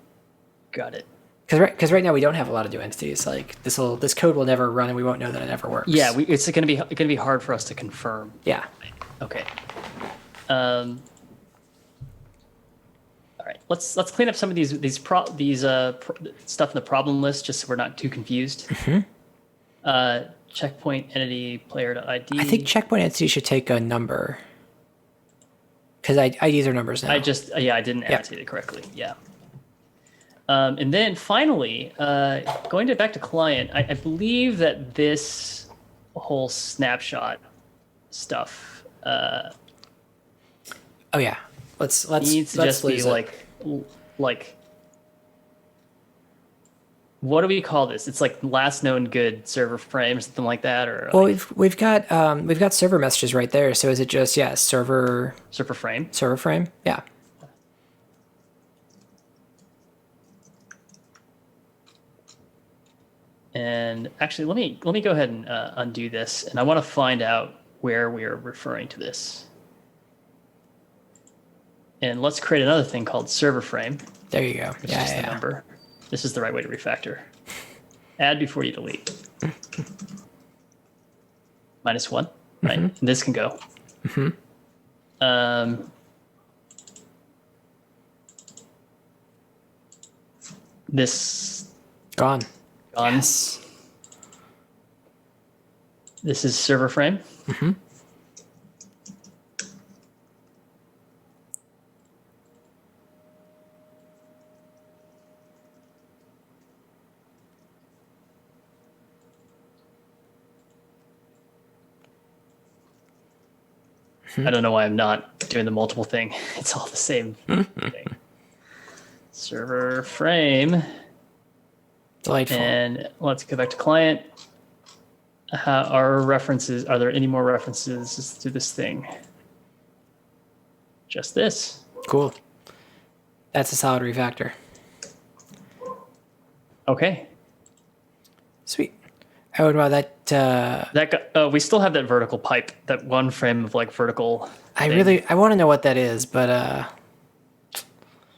got it. Because right now we don't have a lot of new entities. Like this code will never run, and we won't know that it ever works. Yeah, it's going to be hard for us to confirm. Yeah. Okay. All right. Let's clean up some of these stuff in the problem list, just so we're not too confused. Checkpoint entity player.id. I think checkpoint entity should take a number. Because IDs are numbers now. I didn't annotate it correctly. Yeah. And then finally, going back to client, I believe that this whole snapshot stuff Oh yeah. Let's needs to let's just be lose it. like what do we call this? It's like last known good server frame or something like that, or Well, like we've got server messages right there. So is it just server frame? server frame? Yeah. And actually, let me go ahead and undo this, and I want to find out where we are referring to this. And let's create another thing called server frame. There you go. Which is just the number. This is the right way to refactor. Add before you delete. -1, right? And this can go. This Gone. gone. Yes. This is server frame. Mm-hmm. I don't know why I'm not doing the multiple thing. It's all the same thing. Server frame. Delightful. And let's go back to client. Are there any more references to this thing? Just this. Cool. That's a solid refactor. Okay. Sweet. Oh, and wow, We still have that vertical pipe, that one frame of like vertical. I want to know what that is, but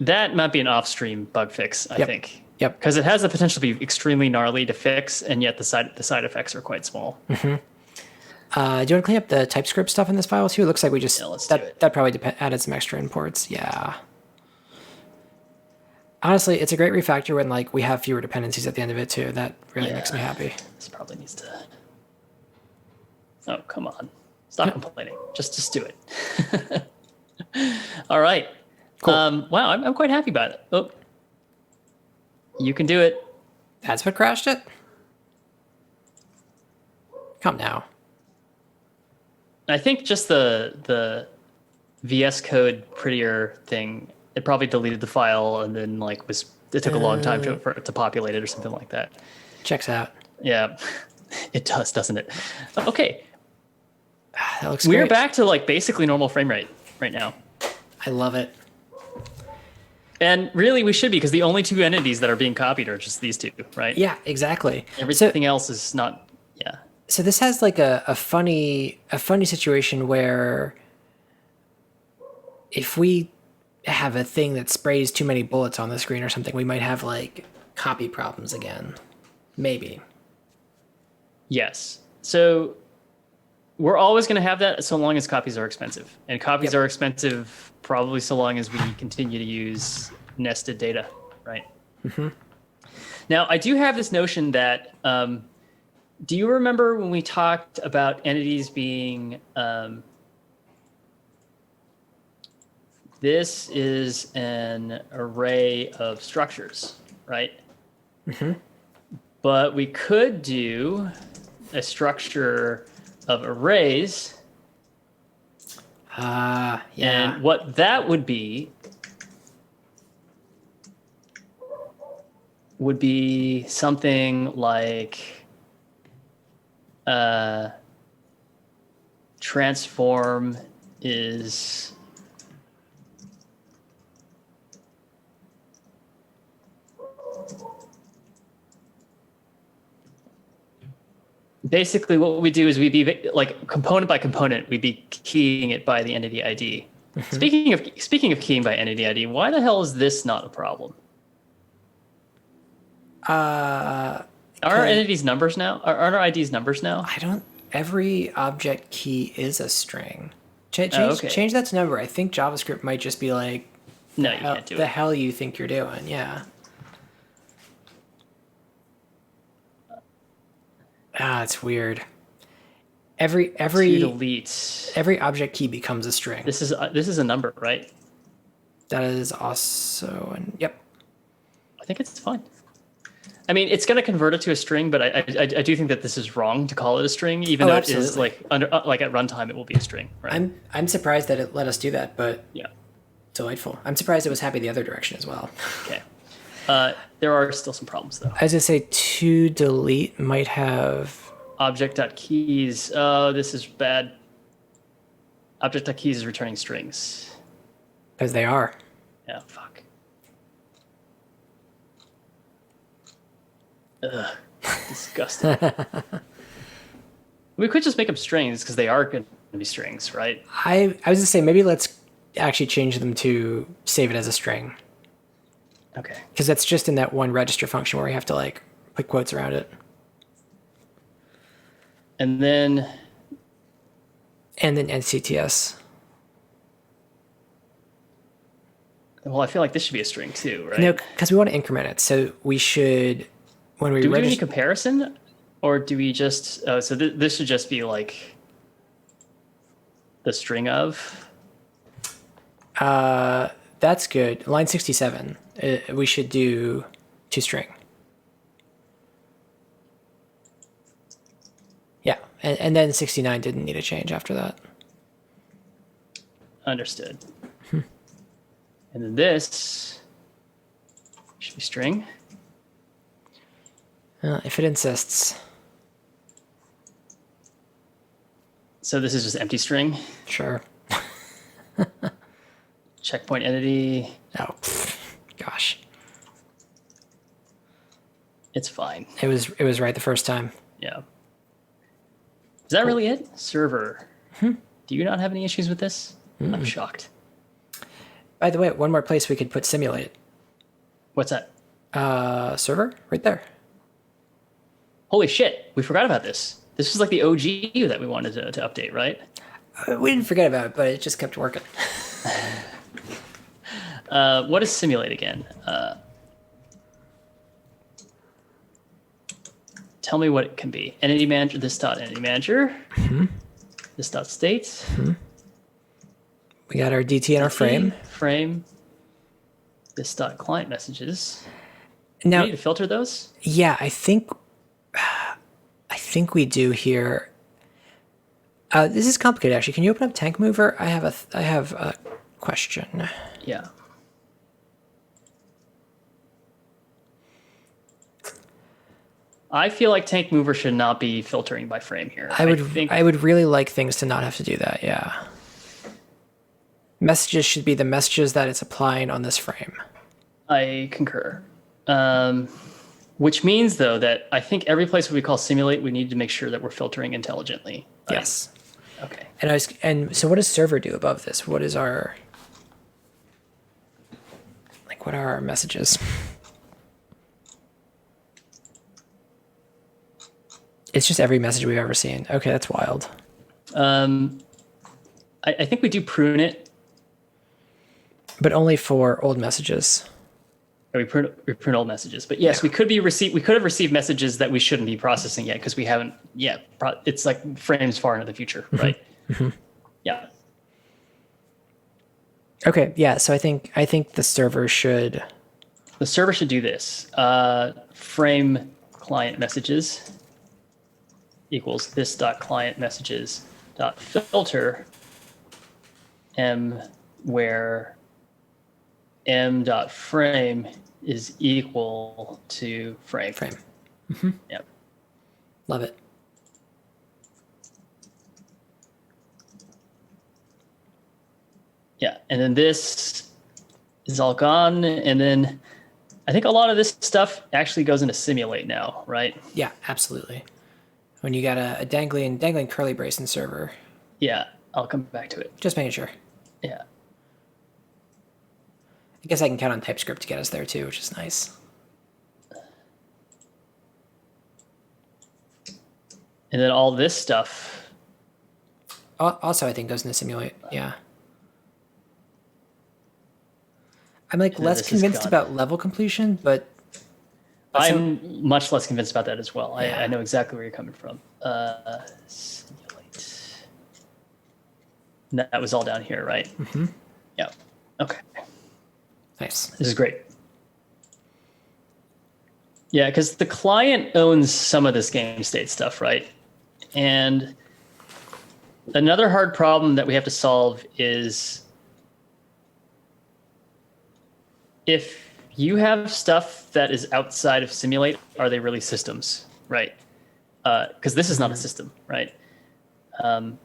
that might be an off-stream bug fix, I think. Yep. Because it has the potential to be extremely gnarly to fix, and yet the side effects are quite small. Mm-hmm. Do you want to clean up the TypeScript stuff in this file too? It looks like we just let's do it. That probably added some extra imports. Yeah. Honestly, it's a great refactor when like we have fewer dependencies at the end of it too. That really makes me happy. This probably needs to. Oh, come on! Stop complaining. Just do it. All right. Cool. Wow, I'm quite happy about it. Oh, you can do it. That's what crashed it? Come now. I think just the VS Code prettier thing, it probably deleted the file and then like it took a long time for it to populate it or something like that. Checks out. Yeah, it does, doesn't it? Okay. That looks We're great. back to like basically normal frame rate right now. I love it. And really, we should be, because the only two entities that are being copied are just these two, right? Yeah, exactly. Everything else is not. Yeah. So this has like a funny situation where if we have a thing that sprays too many bullets on the screen or something, we might have like copy problems again. Maybe. Yes. So we're always going to have that so long as copies are expensive. And copies are expensive probably so long as we continue to use nested data, right? Mm-hmm. Now, I do have this notion that, do you remember when we talked about entities being, this is an array of structures, right? Mm-hmm. But we could do a structure of arrays. Yeah. And what that would be something like transform is basically what we do is we'd be like component by component, we'd be keying it by the entity ID. Mm-hmm. Speaking of keying by entity ID, why the hell is this not a problem? Are our entities numbers now? Are our IDs numbers now? Every object key is a string. Change that to number. I think JavaScript might just be like, no, you can't do it. The hell you think you're doing? Yeah. It's weird. Every delete. Every object key becomes a string. This is a number, right? That is also yep. I think it's fine. I mean, it's going to convert it to a string, but I do think that this is wrong to call it a string, even though absolutely. It is like at runtime it will be a string. Right? I'm surprised that it let us do that, but yeah, delightful. I'm surprised it was happy the other direction as well. Okay. There are still some problems though. I was gonna say to delete might have object.keys. Oh, this is bad. Object.keys is returning strings. Because they are. Yeah, fuck. Ugh, disgusting. We could just make them strings because they are going to be strings, right? I was gonna say maybe let's actually change them to save it as a string. Okay. Because that's just in that one register function where we have to like put quotes around it. And then NCTS. Well, I feel like this should be a string too, right? No, because we want to increment it. So we should, when we do any comparison, Or do we just, this should just be like the string of? That's good. Line 67. We should do toString. Yeah, and then 69 didn't need a change after that. Understood. And then this should be string. If it insists. So this is just empty string. Sure. Checkpoint entity. Oh, gosh. It's fine. It was right the first time. Yeah. Is that really it? Server. Do you not have any issues with this? I'm shocked. By the way, one more place we could put simulate. What's that? Server? Right there. Holy shit, we forgot about this. This was like the OG that we wanted to update, right? We didn't forget about it, but it just kept working. What is simulate again? Tell me what it can be. Entity manager, this dot entity manager. This dot state. We got our DT and our frame. Frame. This dot client messages. Now, we need to filter those? Yeah, I think we do here. This is complicated, actually. Can you open up Tank Mover? I have a question. Yeah. I feel like Tank Mover should not be filtering by frame here. I would really like things to not have to do that. Yeah. Messages should be the messages that it's applying on this frame. I concur. Which means, though, that I think every place we call simulate, we need to make sure that we're filtering intelligently. Right? Yes. Okay. And so what does server do above this? What is our, what are our messages? It's just every message we've ever seen. Okay, that's wild. I think we do prune it. But only for old messages. We prune old messages. But yes, we could have received messages that we shouldn't be processing yet because we haven't yet. It's like frames far into the future, right? Yeah. Okay, yeah, so I think the server should do this. Frame client messages equals this dot client messages dot filter m, where m dot frame is equal to frame. Yep. Love it. Yeah, and then this is all gone, and then I think a lot of this stuff actually goes into simulate now, right? Yeah, absolutely. When you got a dangling curly brace in server. Yeah, I'll come back to it. Just making sure. Yeah. I guess I can count on TypeScript to get us there too, which is nice. And then all this stuff. Also, I think goes into simulate. Yeah. I'm less convinced about level completion, but I'm much less convinced about that as well. Yeah. I know exactly where you're coming from. Simulate. That was all down here, right? Yeah. Okay. Nice. This is great. Yeah, because the client owns some of this game state stuff, right? And another hard problem that we have to solve is if you have stuff that is outside of simulate, are they really systems, right? Because this is not a system, right? And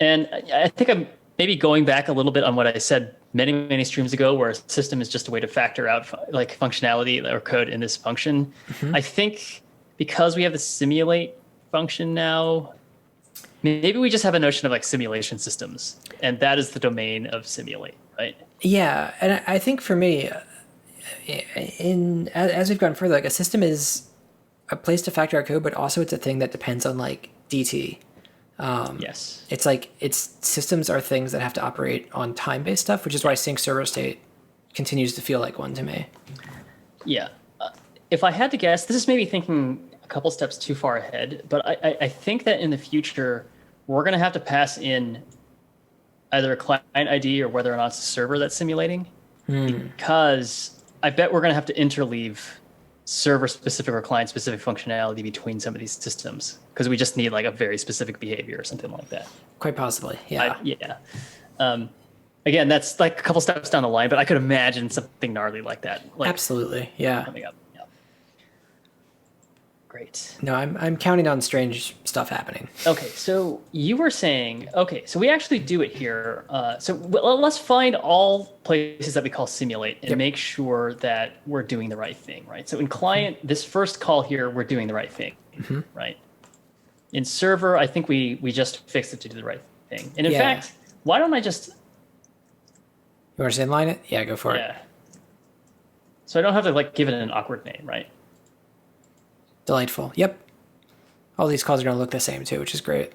I think I'm maybe going back a little bit on what I said many streams ago, where a system is just a way to factor out like functionality or code in this function. I think because we have the simulate function now, maybe we just have a notion of like simulation systems, and that is the domain of simulate, right? Yeah, and I think for me, as we've gone further, like a system is a place to factor out code, but also it's a thing that depends on like DT. Yes. It's systems are things that have to operate on time-based stuff, which is why sync server state continues to feel like one to me. Yeah. If I had to guess, this is maybe thinking a couple steps too far ahead, but I think that in the future, we're going to have to pass in either a client ID or whether or not it's a server that's simulating, because I bet we're going to have to interleave server-specific or client-specific functionality between some of these systems, because we just need like a very specific behavior or something like that. Quite possibly, yeah. Again, that's like a couple steps down the line, but I could imagine something gnarly like that. Like, Absolutely, yeah. coming up. Yeah. Great. No, I'm counting on strange stuff happening. Okay, so you were saying, okay, so we actually do it here. Let's find all places that we call simulate and make sure that we're doing the right thing, right? So in client, this first call here, we're doing the right thing, right? In server, I think we just fixed it to do the right thing. And in fact, why don't I just... You want to just inline it? Yeah, go for it. So I don't have to like give it an awkward name, right? Delightful. Yep. All these calls are going to look the same too, which is great.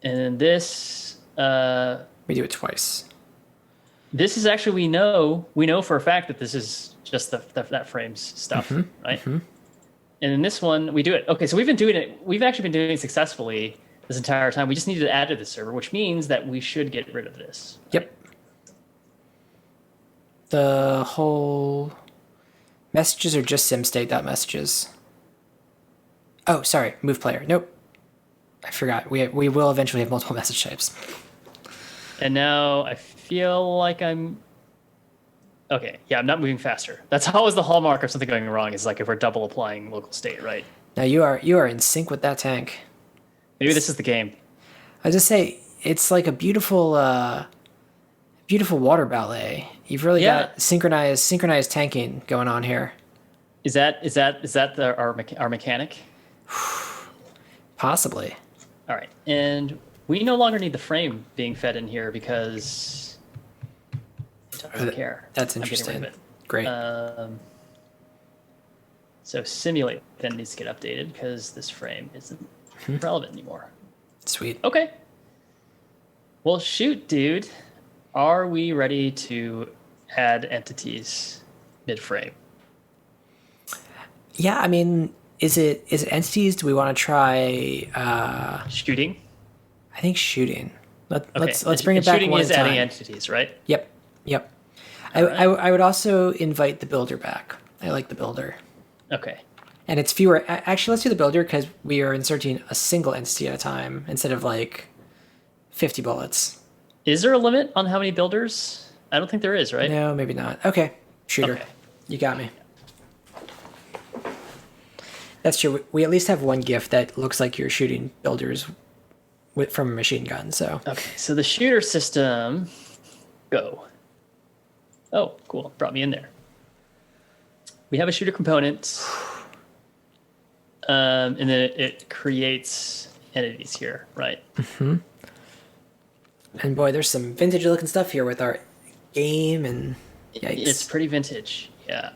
And then this... we do it twice. This is actually, we know for a fact that this is just that frames stuff, right? And in this one, we do it. Okay, so we've actually been doing it successfully this entire time. We just needed to add to the server, which means that we should get rid of this. Right? Yep. The whole messages are just simstate.messages. Oh, sorry, move player. Nope. I forgot. We will eventually have multiple message types. And now I feel like I'm... Okay, yeah, I'm not moving faster. That's always the hallmark of something going wrong, is like if we're double applying local state, right? Now you are in sync with that tank. Maybe this is the game. I just say it's like a beautiful beautiful water ballet. You've really got synchronized tanking going on here. Is that our mechanic? Possibly. All right, and we no longer need the frame being fed in here because it doesn't care. That's interesting. Great. So simulate then needs to get updated because this frame isn't relevant anymore. Sweet. Okay. Well, shoot, dude. Are we ready to add entities mid-frame? Yeah, I mean, is it entities? Do we want to try shooting? I think shooting. Let's bring it back shooting one is time. Adding entities, right? Yep. I would also invite the builder back. I like the builder. Okay. And it's fewer. Actually, let's do the builder because we are inserting a single entity at a time instead of like 50 bullets. Is there a limit on how many builders? I don't think there is, right? No, maybe not. Okay, shooter. Okay. You got me. That's true. We at least have one GIF that looks like you're shooting builders from a machine gun. So okay, so the shooter system, go. Oh, cool. Brought me in there. We have a shooter component, and then it creates entities here, right? Mm-hmm. And boy, there's some vintage-looking stuff here with our game, and yikes. It's pretty vintage, yeah.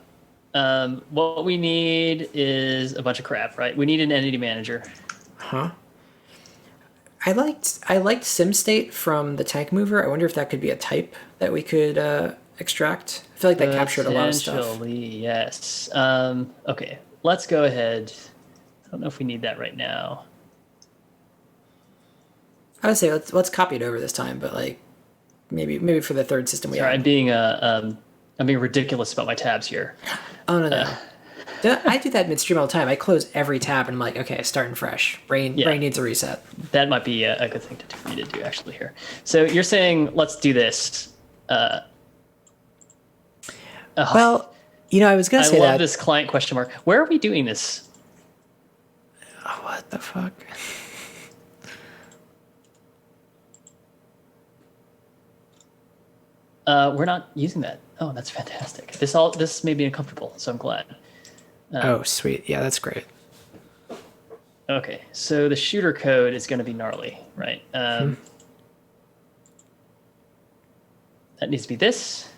What we need is a bunch of crap, right? We need an entity manager. Huh. I liked SimState from the tank mover. I wonder if that could be a type that we could extract. I feel like that captured a lot of stuff. Potentially, yes. Okay, let's go ahead. I don't know if we need that right now. I would say let's copy it over this time, but like maybe for the third system we have. I'm being ridiculous about my tabs here. Oh no. I do that midstream all the time. I close every tab and I'm like, okay, starting fresh. Brain needs a reset. That might be a good thing for you to do actually here. So you're saying let's do this. Well, I was gonna say that. I love this client question mark. Where are we doing this? Oh, what the fuck? We're not using that. Oh, that's fantastic. This made me uncomfortable, so I'm glad. Oh, sweet. Yeah, that's great. Okay, so the shooter code is going to be gnarly, right? That needs to be this.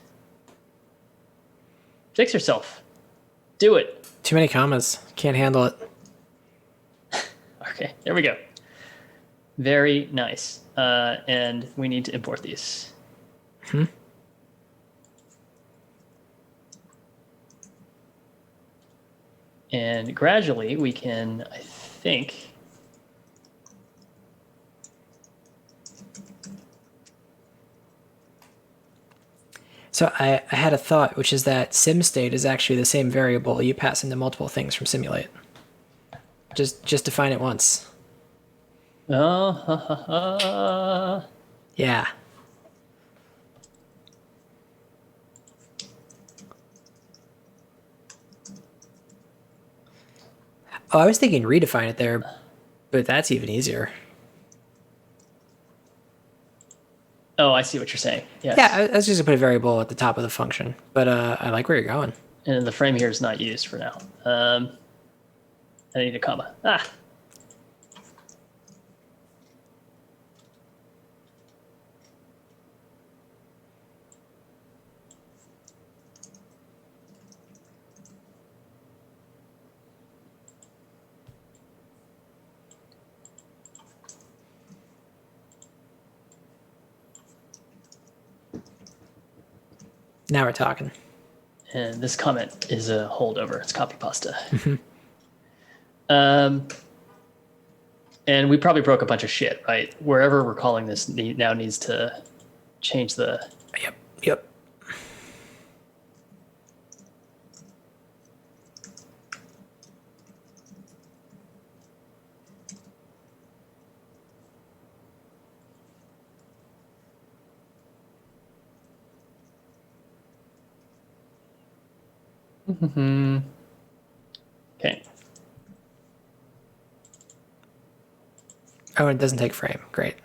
Fix yourself. Do it. Too many commas. Can't handle it. Okay, there we go. Very nice. And we need to import these. And gradually we can, I think, So I had a thought, which is that sim state is actually the same variable you pass into multiple things from simulate. Just define it once. Yeah. Oh, I was thinking redefine it there, but that's even easier. Oh, I see what you're saying. Yes. Yeah, I was just gonna put a variable at the top of the function, but I like where you're going. And the frame here is not used for now. I need a comma. Ah. Now we're talking. And this comment is a holdover. It's copy pasta. And we probably broke a bunch of shit, right? Wherever we're calling this now needs to change the... Yep. Okay. Oh, and it doesn't take frame. Great.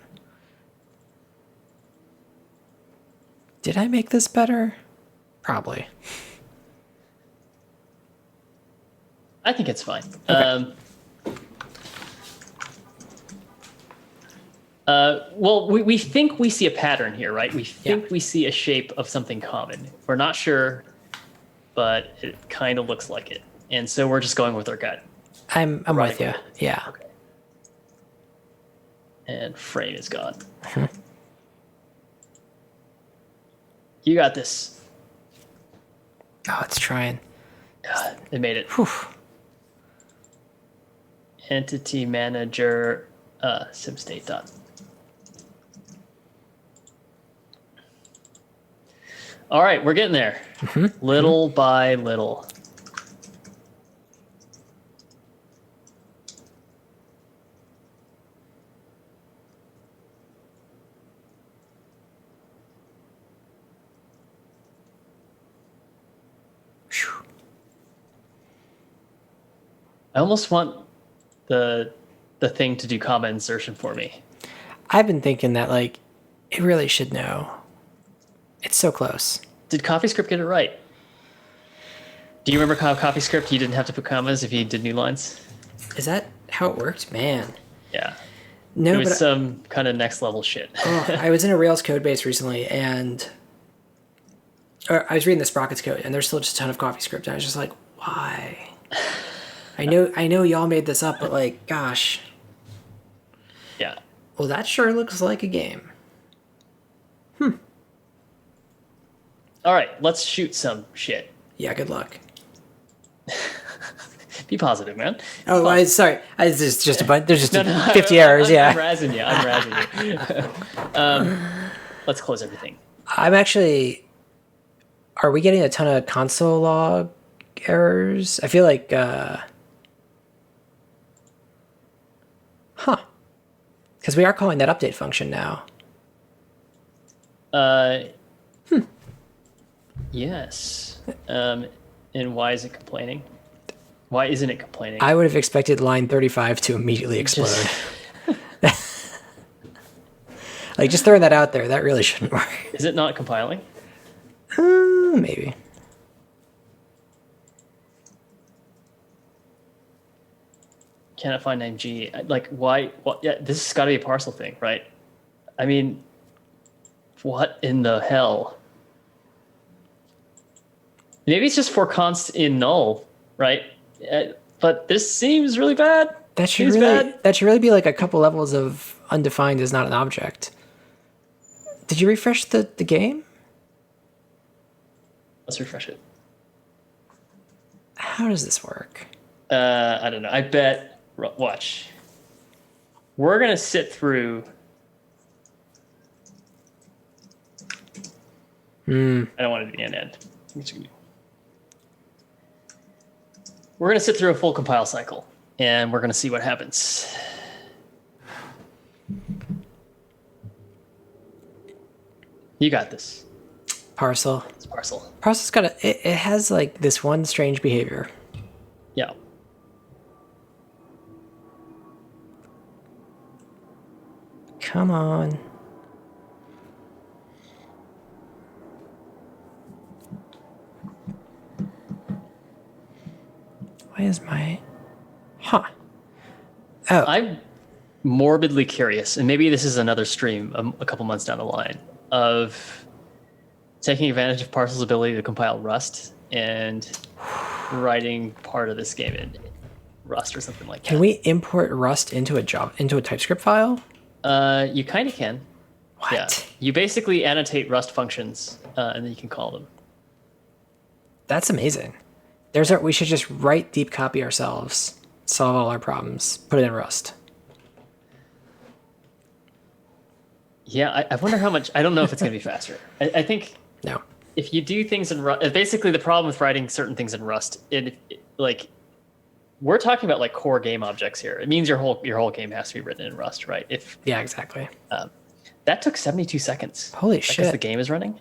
Did I make this better? Probably. I think it's fine. Okay. Well, we think we see a pattern here, right? We think we see a shape of something common. We're not sure, but it kind of looks like it. And so we're just going with our gut. I'm with you. Yeah. Okay. And frame is gone. You got this. Oh, it's trying. God, it made it. Whew. Entity manager, simstate dot. All right, we're getting there. Little by little. I almost want the thing to do comma insertion for me. I've been thinking that, like, it really should know. It's so close. Did CoffeeScript get it right? Do you remember how CoffeeScript you didn't have to put commas if you did new lines? Is that how it worked? Man. Yeah. No, it was but some kind of next level shit. I was in a Rails code base recently, and I was reading the Sprockets code, and there's still just a ton of CoffeeScript, and I was just like, why? I know y'all made this up, but, like, gosh. Yeah. Well, that sure looks like a game. All right, let's shoot some shit. Yeah, good luck. Be positive, man. Oh, sorry. There's just a bunch. There's just 50 I'm errors. Yeah. I'm razzing you. Let's close everything. I'm actually. Are we getting a ton of console log errors? I feel like. Because we are calling that update function now. Yes. And why is it complaining? Why isn't it complaining? I would have expected line 35 to immediately explode. Like, just throwing that out there, that really shouldn't work. Is it not compiling? Maybe. Cannot find name G. Like, why? What? Yeah, this has got to be a parcel thing, right? I mean, what in the hell? Maybe it's just for const in null, right? But this seems really bad. That should really be like a couple levels of undefined is not an object. Did you refresh the game? Let's refresh it. How does this work? I don't know. I bet. Watch. We're gonna sit through. I don't want it to be an end. We're gonna sit through a full compile cycle, and we're gonna see what happens. You got this. Parcel. It's parcel. Parcel's got it has like this one strange behavior. Yeah. Come on. Why is my... Huh. Oh. I'm morbidly curious, and maybe this is another stream a couple months down the line, of taking advantage of Parcel's ability to compile Rust and writing part of this game in Rust or something like that. Can we import Rust into a TypeScript file? You kind of can. What? Yeah. You basically annotate Rust functions, and then you can call them. That's amazing. We should just write deep copy ourselves, solve all our problems, put it in Rust. Yeah, I wonder how much. I don't know if it's going to be faster. I think No. if you do things in Rust, basically the problem with writing certain things in Rust, like we're talking about like core game objects here. It means your whole game has to be written in Rust, right? Yeah, exactly. That took 72 seconds. Holy Because shit. the game is running.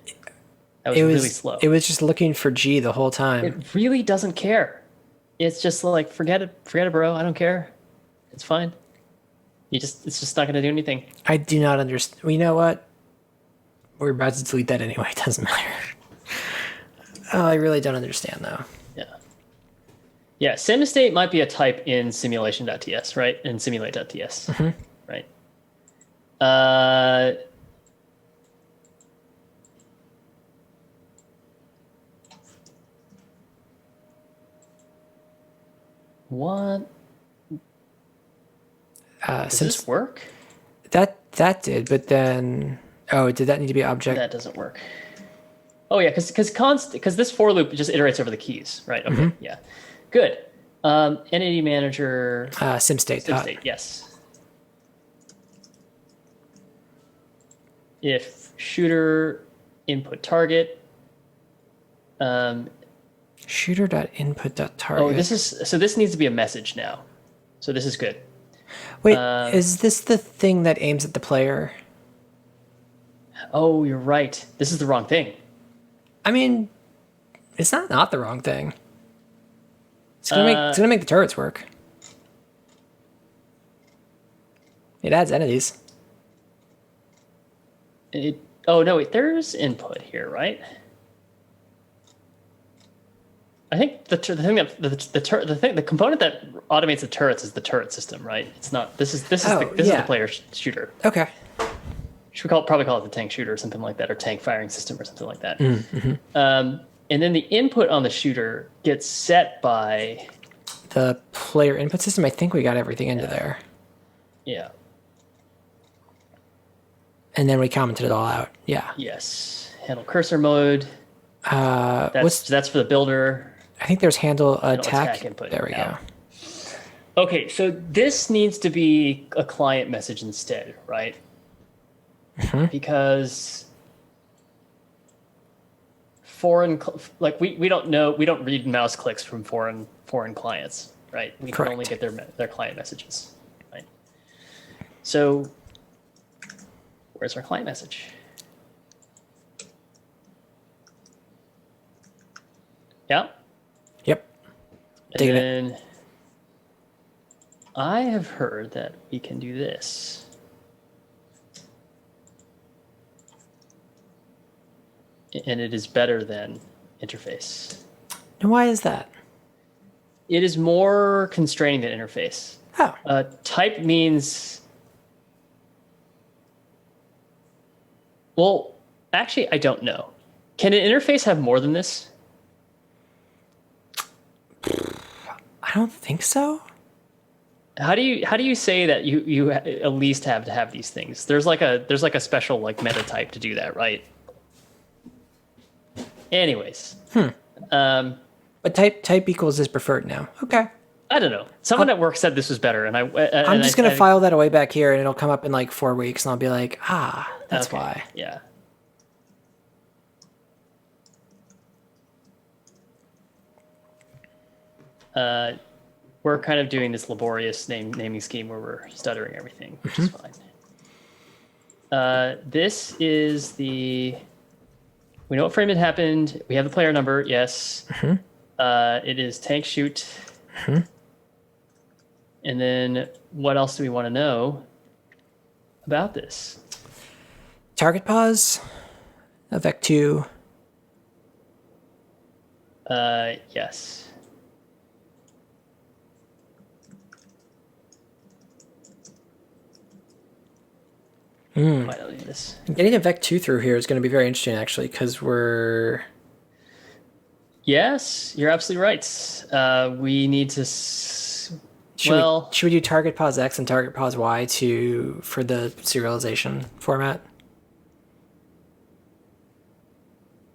That was really slow. It was just looking for G the whole time. It really doesn't care. It's just like forget it, bro. I don't care. It's fine. It's just not going to do anything. I do not understand. Well, you know what? We're about to delete that anyway. It doesn't matter. Oh, I really don't understand though. Yeah. Yeah. SimState might be a type in simulation.ts, right? In simulate.ts, right? What? Does this work? That did, but then did that need to be object? That doesn't work. Oh yeah, because this for loop just iterates over the keys, right? Okay, yeah, good. Entity manager. SimState. SimState, yes. If shooter input target. Shooter.input.target. Oh, this needs to be a message now. So this is good. Wait, is this the thing that aims at the player? Oh, you're right. This is the wrong thing. I mean, it's not the wrong thing. It's gonna make the turrets work. It adds entities. Oh no, wait. There's input here, right? I think the component that automates the turrets is the turret system, right? It's not. This is the player shooter. Okay. Should we probably call it the tank shooter or something like that, or tank firing system or something like that. And then the input on the shooter gets set by the player input system. I think we got everything into there. Yeah. And then we commented it all out. Yeah. Yes. Handle cursor mode. That's for the builder. I think there's handle attack input. There we go. Okay, so this needs to be a client message instead, right? Because foreign, we don't know, we don't read mouse clicks from foreign clients, right? We can only get their client messages, right? So where's our client message? Yeah. Yep. And then I have heard that we can do this. And it is better than interface. And why is that? It is more constraining than interface. Oh. Type means... Well, actually, I don't know. Can an interface have more than this? I don't think so. How do you say that you at least have to have these things? There's like a special like meta type to do that, right? Anyways. But type equals is preferred now. Okay. I don't know. Someone at work said this was better, and I'm just going to file that away back here, and it'll come up in like 4 weeks, and I'll be like, that's okay, why. Yeah. We're kind of doing this laborious naming scheme where we're stuttering everything, which is fine. This is we know what frame it happened. We have the player number, yes. It is tank shoot. And then what else do we want to know about this? Target pause, Vec 2. Yes. Why don't we do this? Getting a Vec 2 through here is going to be very interesting, actually, because we're... Yes, you're absolutely right. We need to... Should we do target pause X and target pause Y for the serialization format?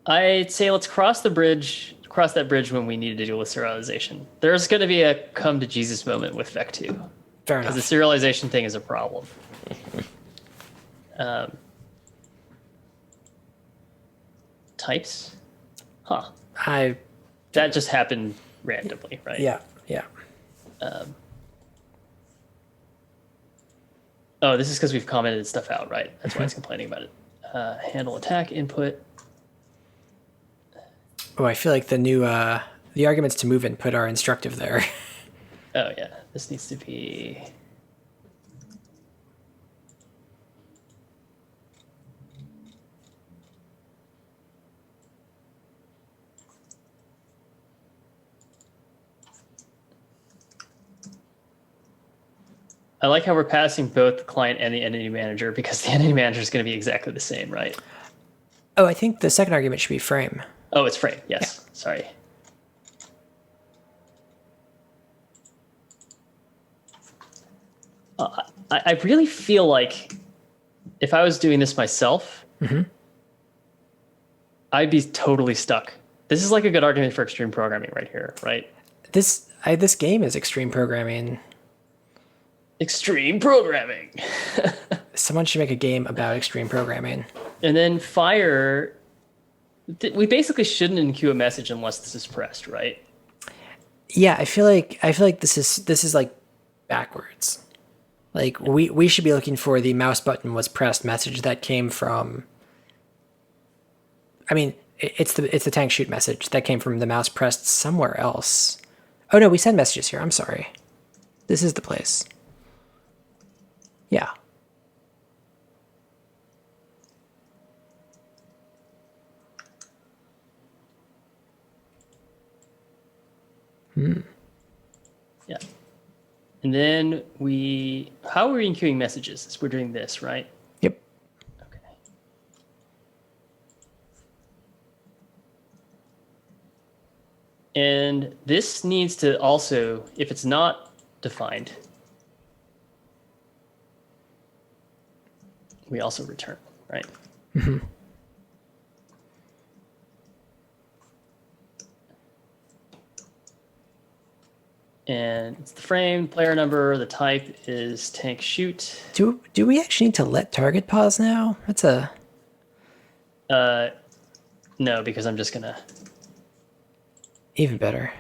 I'd say let's cross that bridge when we need to deal with serialization. There's going to be a come to Jesus moment with Vec 2. Fair enough. Because the serialization thing is a problem. Types? Huh. That just happened randomly, right? Yeah. Oh, this is because we've commented stuff out, right? That's why it's complaining about it. Handle attack input. Oh, I feel like the arguments to move input are instructive there. Oh, yeah. This needs to be... I like how we're passing both the client and the entity manager because the entity manager is going to be exactly the same, right? Oh, I think the second argument should be frame. Oh, it's frame. Yes. Yeah. Sorry. I really feel like if I was doing this myself, I'd be totally stuck. This is like a good argument for extreme programming right here, right? This game is extreme programming. Extreme programming. Someone should make a game about extreme programming. And then fire. We basically shouldn't enqueue a message unless this is pressed, right? Yeah, I feel like this is like backwards. Like we should be looking for the mouse button was pressed message that came from. I mean, it's the tank shoot message that came from the mouse pressed somewhere else. Oh no, we send messages here. I'm sorry. This is the place. Yeah. Yeah. And then how are we enqueuing messages? We're doing this, right? Yep. Okay. And this needs to also, if it's not defined, we also return, right? And it's the frame, player number, the type is tank shoot. Do we actually need to let target pause now? That's a... No, because I'm just gonna... Even better.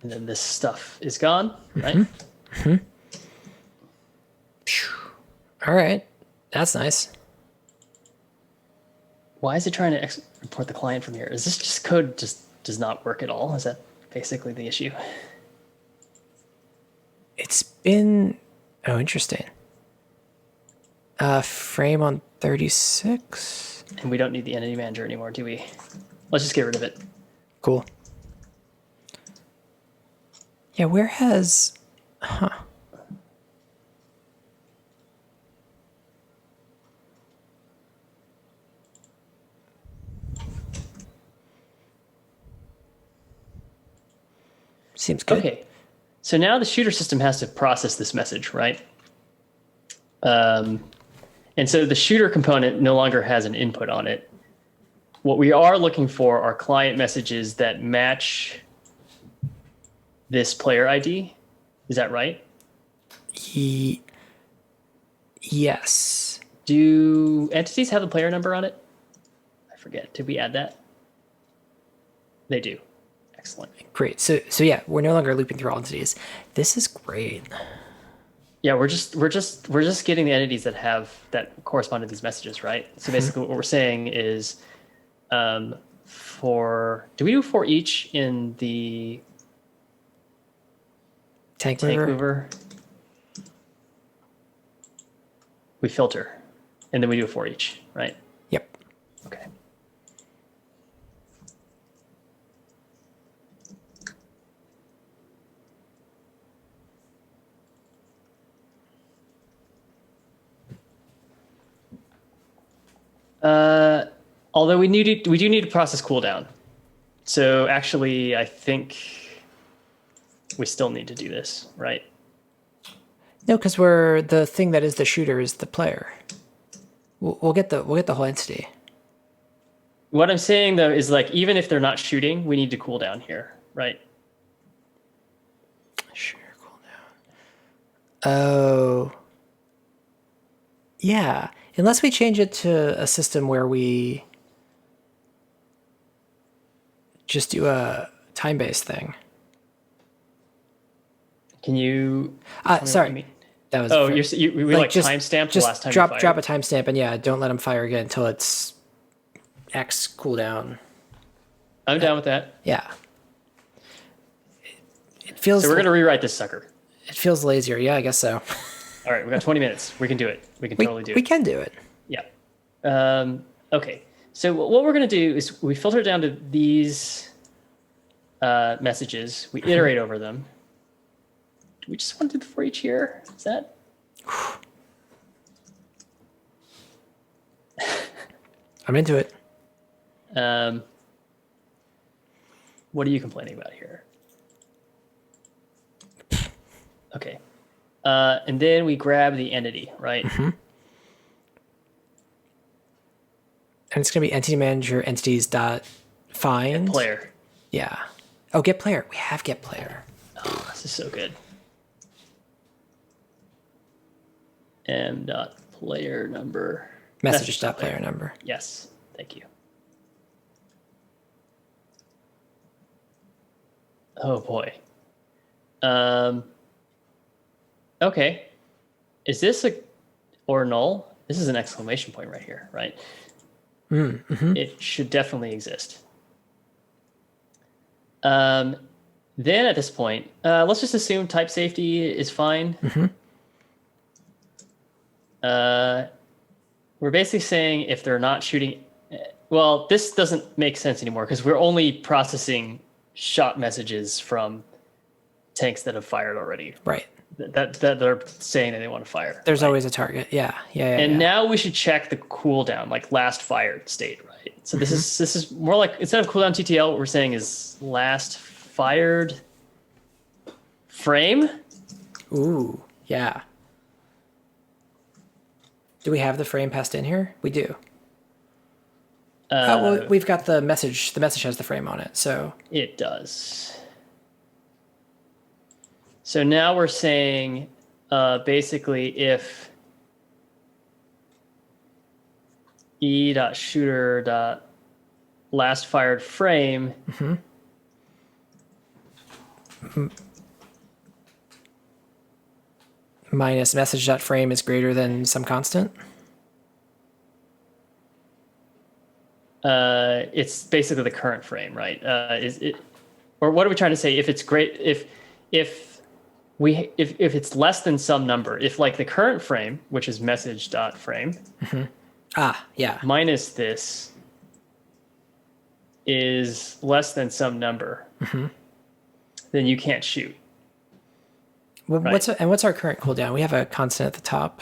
And then this stuff is gone, right? All right. That's nice. Why is it trying to import the client from here? Is this just code just does not work at all? Is that basically the issue? It's been... Oh, interesting. Frame on 36. And we don't need the entity manager anymore, do we? Let's just get rid of it. Cool. Yeah, where has... Huh. Seems good. Okay. So now the shooter system has to process this message, right? And so the shooter component no longer has an input on it. what we are looking for are client messages that match this player ID. Is that right? Yes. Do entities have the player number on it? I forget. Did we add that? They do. Excellent. Great. So yeah, we're no longer looping through all entities. This is great. Yeah, we're just getting the entities that correspond to these messages, right? So basically, what we're saying is, do we do for each in the Tank tank mover. mover? We filter, and then we do a for each, right? Yep. Okay. Although we do need to process cooldown. So actually, I think we still need to do this, right? No, because we're the thing that is the shooter is the player. We'll get the whole entity. What I'm saying though is like even if they're not shooting, we need to cool down here, right? Sure, cooldown. Oh. Yeah. Unless we change it to a system where we just do a time-based thing. Can you? Tell me what Sorry. you mean? That was. Oh, we like just timestamp the just last time drop you fired? drop a timestamp and yeah, don't let them fire again until it's X cooldown. I'm down with that. Yeah. It feels. So we're gonna rewrite this sucker. It feels lazier. Yeah, I guess so. All right, we got 20 minutes. We can do it. We can totally do We it. can do it. Yeah. Okay. So what we're gonna do is we filter down to these messages. We iterate over them. Do we just want to do the for each here? Is that? I'm into it. What are you complaining about here? Okay. And then we grab the entity, right? And it's gonna be entity manager entities dot find Player. Yeah. Oh, get player. We have get player. Oh, this is so good. M dot player number. Message dot player number. Yes. Thank you. Oh boy. Okay. Is this or null? This is an exclamation point right here, right? It should definitely exist. Then at this point, let's just assume type safety is fine. We're basically saying if they're not shooting, well, this doesn't make sense anymore because we're only processing shot messages from tanks that have fired already. Right. That they're saying that they want to fire. There's right? always a target. Yeah. And now we should check the cooldown, like last fired state, right? So this is more like instead of cooldown TTL, what we're saying is last fired frame. Ooh, yeah. Do we have the frame passed in here? We do. Well, we've got the message. The message has the frame on it, so It does. So now we're saying basically if e.shooter. Last fired frame minus message.frame is greater than some constant. It's basically the current frame, right? Is it, or what are we trying to say? If it's great, if it's less than some number, if like the current frame, which is message.frame, Yeah. minus this is less than some number, then you can't shoot. Well, Right. what's our current cooldown? We have a constant at the top.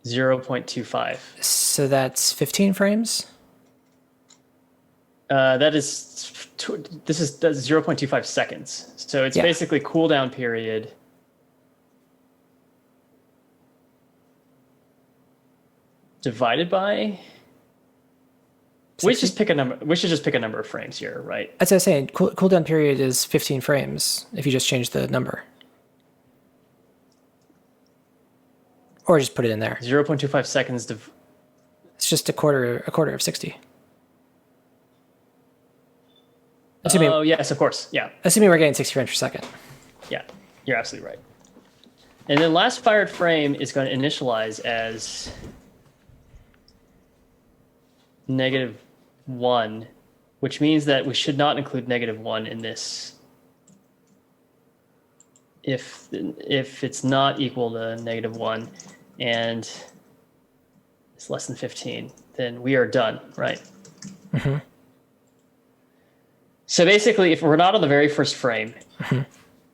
0.25. So that's 15 frames. That's 0.25 seconds. So it's basically cooldown period divided by We 60? just pick a number. We should just pick a number of frames here, right? That's what I was saying. Cooldown period is 15 frames if you just change the number. Or just put it in there. 0.25 seconds to. It's just a quarter of 60. Oh, yes, of course. Yeah. Assuming we're getting 60 frames per second. Yeah, you're absolutely right. And then last fired frame is going to initialize as -1, which means that we should not include -1 in this. If it's not equal to -1 and it's less than 15, then we are done, right? Mm-hmm. So basically, if we're not on the very first frame,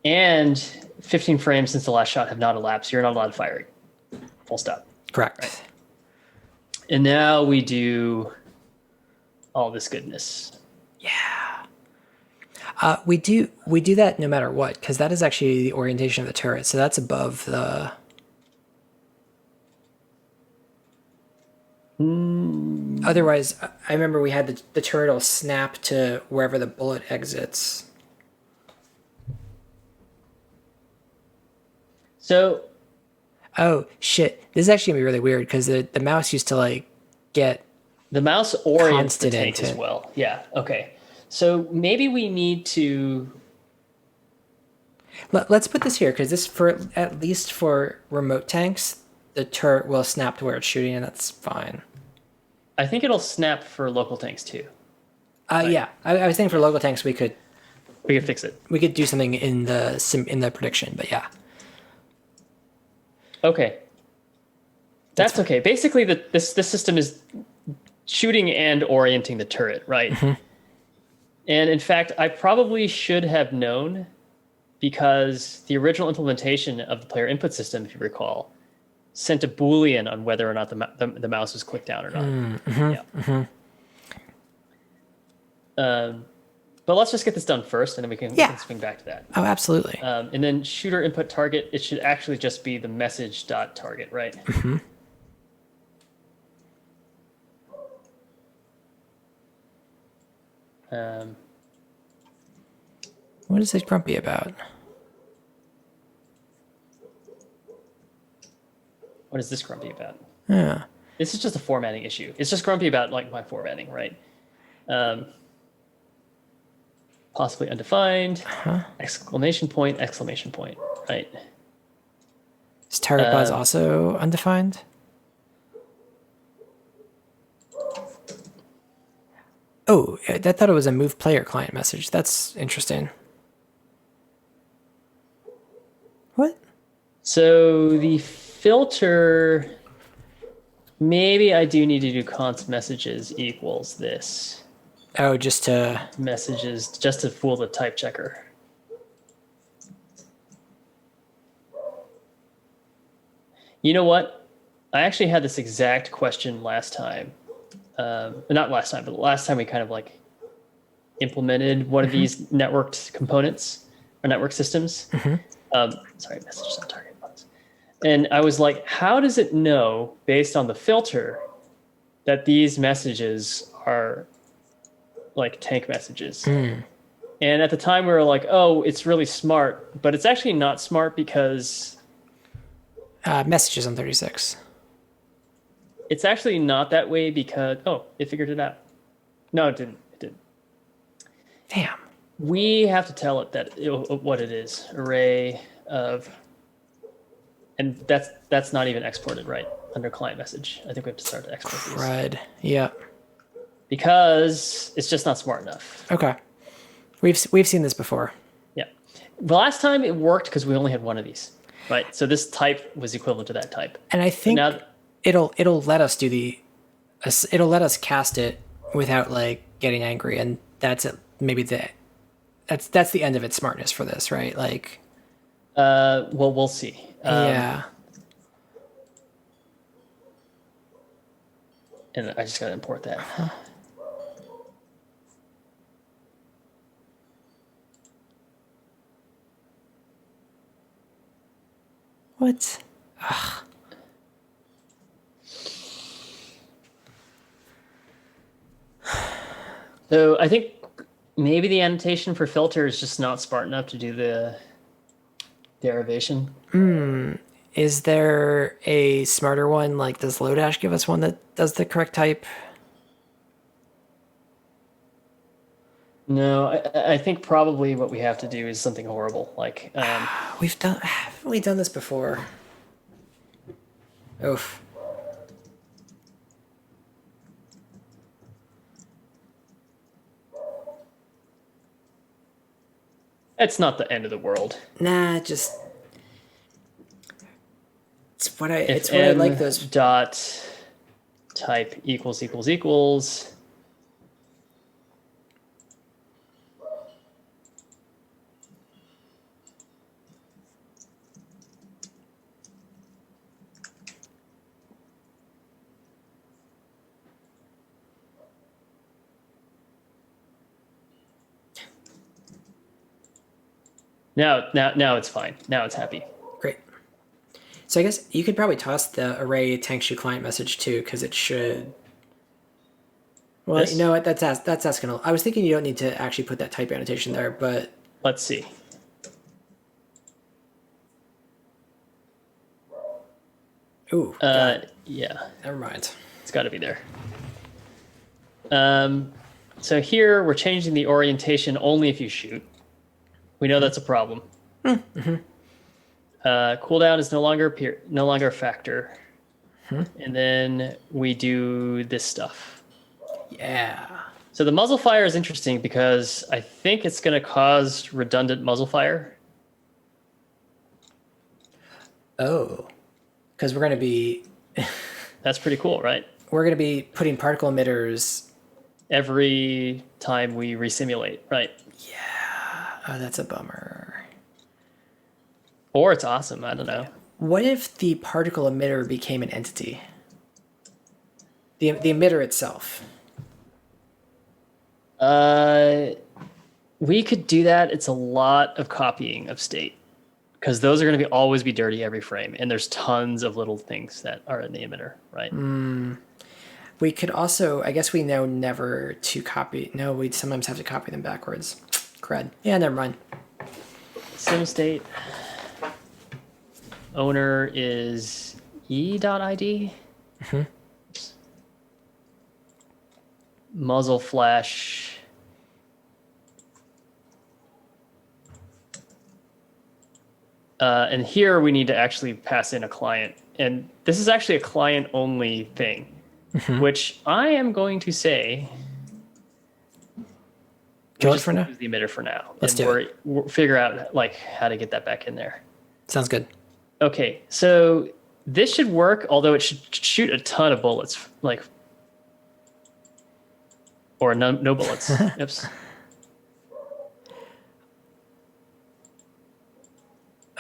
and 15 frames since the last shot have not elapsed, you're not allowed firing. Full stop. Correct. Right. And now we do all this goodness. Yeah. We do that no matter what, because that is actually the orientation of the turret. So that's above the. Otherwise, I remember we had the turret will snap to wherever the bullet exits. So. Oh shit! This is actually gonna be really weird because the mouse used to like get. The mouse orients the constant tank as intent. well. Yeah. Okay. So maybe we need to. Let's put this here because this for at least for remote tanks, the turret will snap to where it's shooting, and that's fine. I think it'll snap for local tanks too. Yeah, I was thinking for local tanks we could fix it. we could do something in the prediction, but yeah. Okay. That's okay. Basically, this system is shooting and orienting the turret, right? Mm-hmm. And in fact, I probably should have known because the original implementation of the player input system, if you recall, sent a Boolean on whether or not the mouse was clicked down or not. Mm-hmm. Yeah. Mm-hmm. But let's just get this done first, and then we can swing back to that. Oh, absolutely. And then shooter input target, it should actually just be the message dot target, right? Mm-hmm. What is it grumpy about? What is this grumpy about? Yeah. This is just a formatting issue. It's just grumpy about like my formatting, right? Possibly undefined, exclamation point, right? Is target buzz also undefined? Oh, I thought it was a move player client message. That's interesting. What? So the filter, maybe I do need to do const messages equals this. Oh, just to... Messages, just to fool the type checker. You know what? I actually had this exact question last time. Not last time, but the last time we kind of like implemented one of these networked components or network systems. Sorry, messages on target buttons. And I was like, how does it know based on the filter that these messages are like tank messages? And at the time we were like, oh, it's really smart, but it's actually not smart because messages on 36. it's actually not that way because, oh, it figured it out. No, it didn't. It didn't. Damn. We have to tell it that what it is. Array of, and that's not even exported right under client message. I think we have to start to export these. Crud. Yeah. Because it's just not smart enough. Okay. We've seen this before. Yeah. The last time it worked because we only had one of these, right? So this type was equivalent to that type. And I think now, it'll let us do it'll let us cast it without like getting angry, and that's it. Maybe that's the end of its smartness for this, right? Like. Well, we'll see. Yeah. And I just gotta import that. What? Ugh. So I think maybe the annotation for filter is just not smart enough to do the derivation. Is there a smarter one? Like, does Lodash give us one that does the correct type? No, I think probably what we have to do is something horrible. Like, Haven't we done this before? Oof. it's not the end of the world. Nah, just If it's what I like m those. dot type equals equals equals. Now it's fine. Now it's happy. Great. So I guess you could probably toss the array thanks you client message too, because it should. Well, This? you know what? That's asking. I was thinking you don't need to actually put that type annotation there, but Let's see. ooh, got it. Yeah, Never mind. it's got to be there. So here we're changing the orientation only if you shoot. We know that's a problem. Cooldown is no longer a factor. And then we do this stuff. Yeah. So the muzzle fire is interesting because I think it's going to cause redundant muzzle fire. Oh, because we're gonna be putting particle emitters. Every time we resimulate, right? Oh, that's a bummer. Or it's awesome. I don't know. What if the particle emitter became an entity? The emitter itself. We could do that. It's a lot of copying of state because those are going to always be dirty every frame, and there's tons of little things that are in the emitter, right? We could also, I guess we know never to copy. No, we'd sometimes have to copy them backwards. Cred. Yeah, never mind. Sim state owner is e.id. Muzzle flash. And here we need to actually pass in a client. And this is actually a client only thing, which I am going to say. Go for now. Use the emitter for now. Let's and do it. We'll figure out like how to get that back in there. Sounds good. Okay, so this should work, although it should shoot a ton of bullets, like, or no bullets. Oops.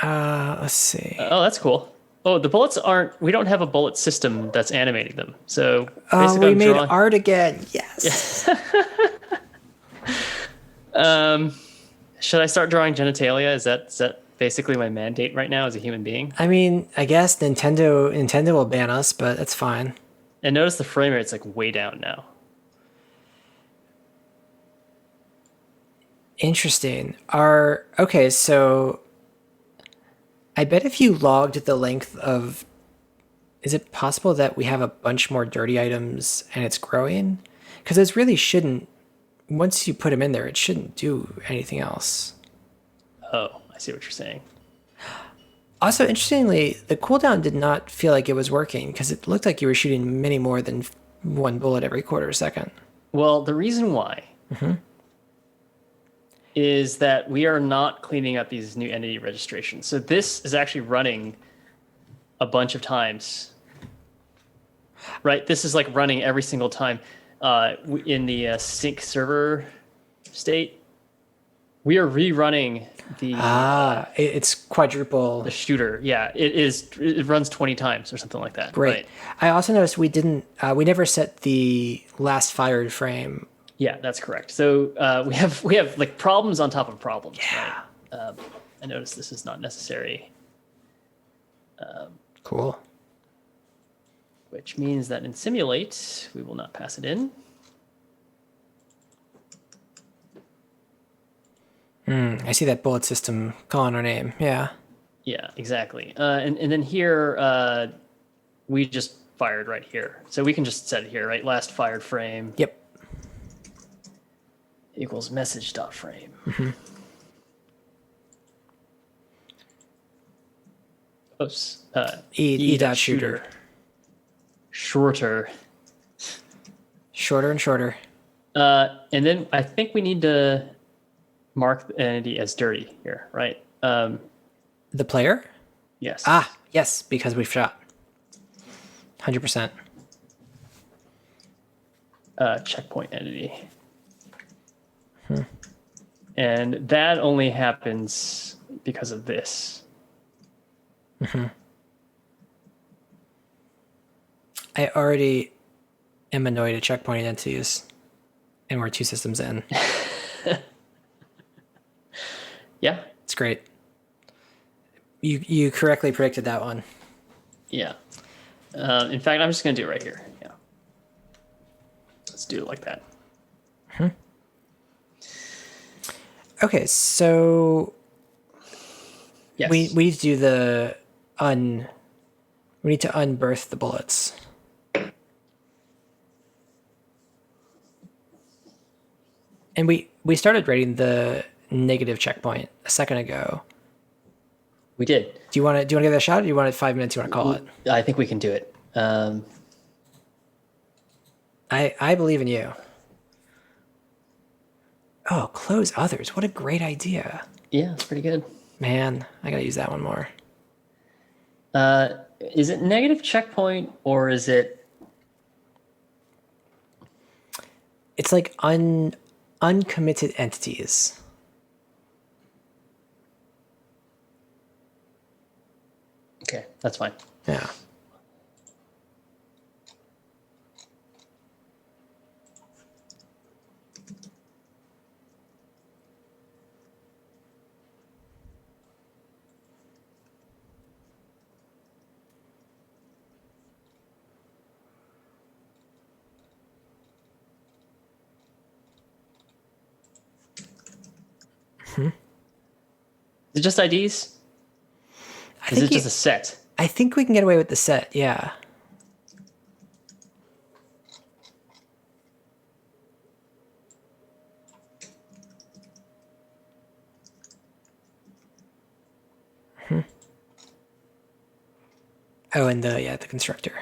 Let's see. Oh, that's cool. Oh, the bullets aren't. We don't have a bullet system that's animating them. So Oh, basically, we I'm made drawing. art again. Yes. Should I start drawing genitalia? Is that basically my mandate right now as a human being? I mean, I guess Nintendo will ban us, but that's fine. And notice the frame rate's like way down now. Interesting. Okay, so I bet if you logged the length of, is it possible that we have a bunch more dirty items and it's growing? Because it really shouldn't, once you put them in there, it shouldn't do anything else. Oh, I see what you're saying. Also, interestingly, the cooldown did not feel like it was working because it looked like you were shooting many more than one bullet every quarter second. Well, the reason why is that we are not cleaning up these new entity registrations. So this is actually running a bunch of times, right? This is like running every single time in the sync server state. We are rerunning the it's quadruple. the shooter. Yeah, it is. It runs 20 times or something like that. Great. Right? I also noticed we never set the last fired frame. Yeah, that's correct. So we have like problems on top of problems. Yeah. Right? I noticed this is not necessary. Cool. Which means that in simulate, we will not pass it in. I see that bullet system calling our name. Yeah. Yeah, exactly. And then here, we just fired right here. So we can just set it here, right? Last fired frame Yep. equals message dot frame. Oops. E dot shooter. Shorter. Shorter and shorter. And then I think we need to mark the entity as dirty here, right? The player? Yes. Ah, yes, because we've shot. 100%. Checkpoint entity. And that only happens because of this. I already am annoyed at checkpoint identities, and we're 2 systems in. Yeah. It's great. You correctly predicted that one. Yeah. In fact, I'm just going to do it right here. Yeah. Let's do it like that. Okay, so Yes. we need to do the we need to unbirth the bullets. And we started rating the negative checkpoint a second ago. We did. Do you want to give that a shot? Or do you want it 5 minutes? You want to call it? I think we can do it. I believe in you. Oh, close others. What a great idea. Yeah, it's pretty good. Man, I gotta use that one more. Is it negative checkpoint or is it? It's like uncommitted entities. Okay, that's fine. Yeah. Is it just IDs? Is it just a set? I think we can get away with the set, yeah. Oh, and the constructor.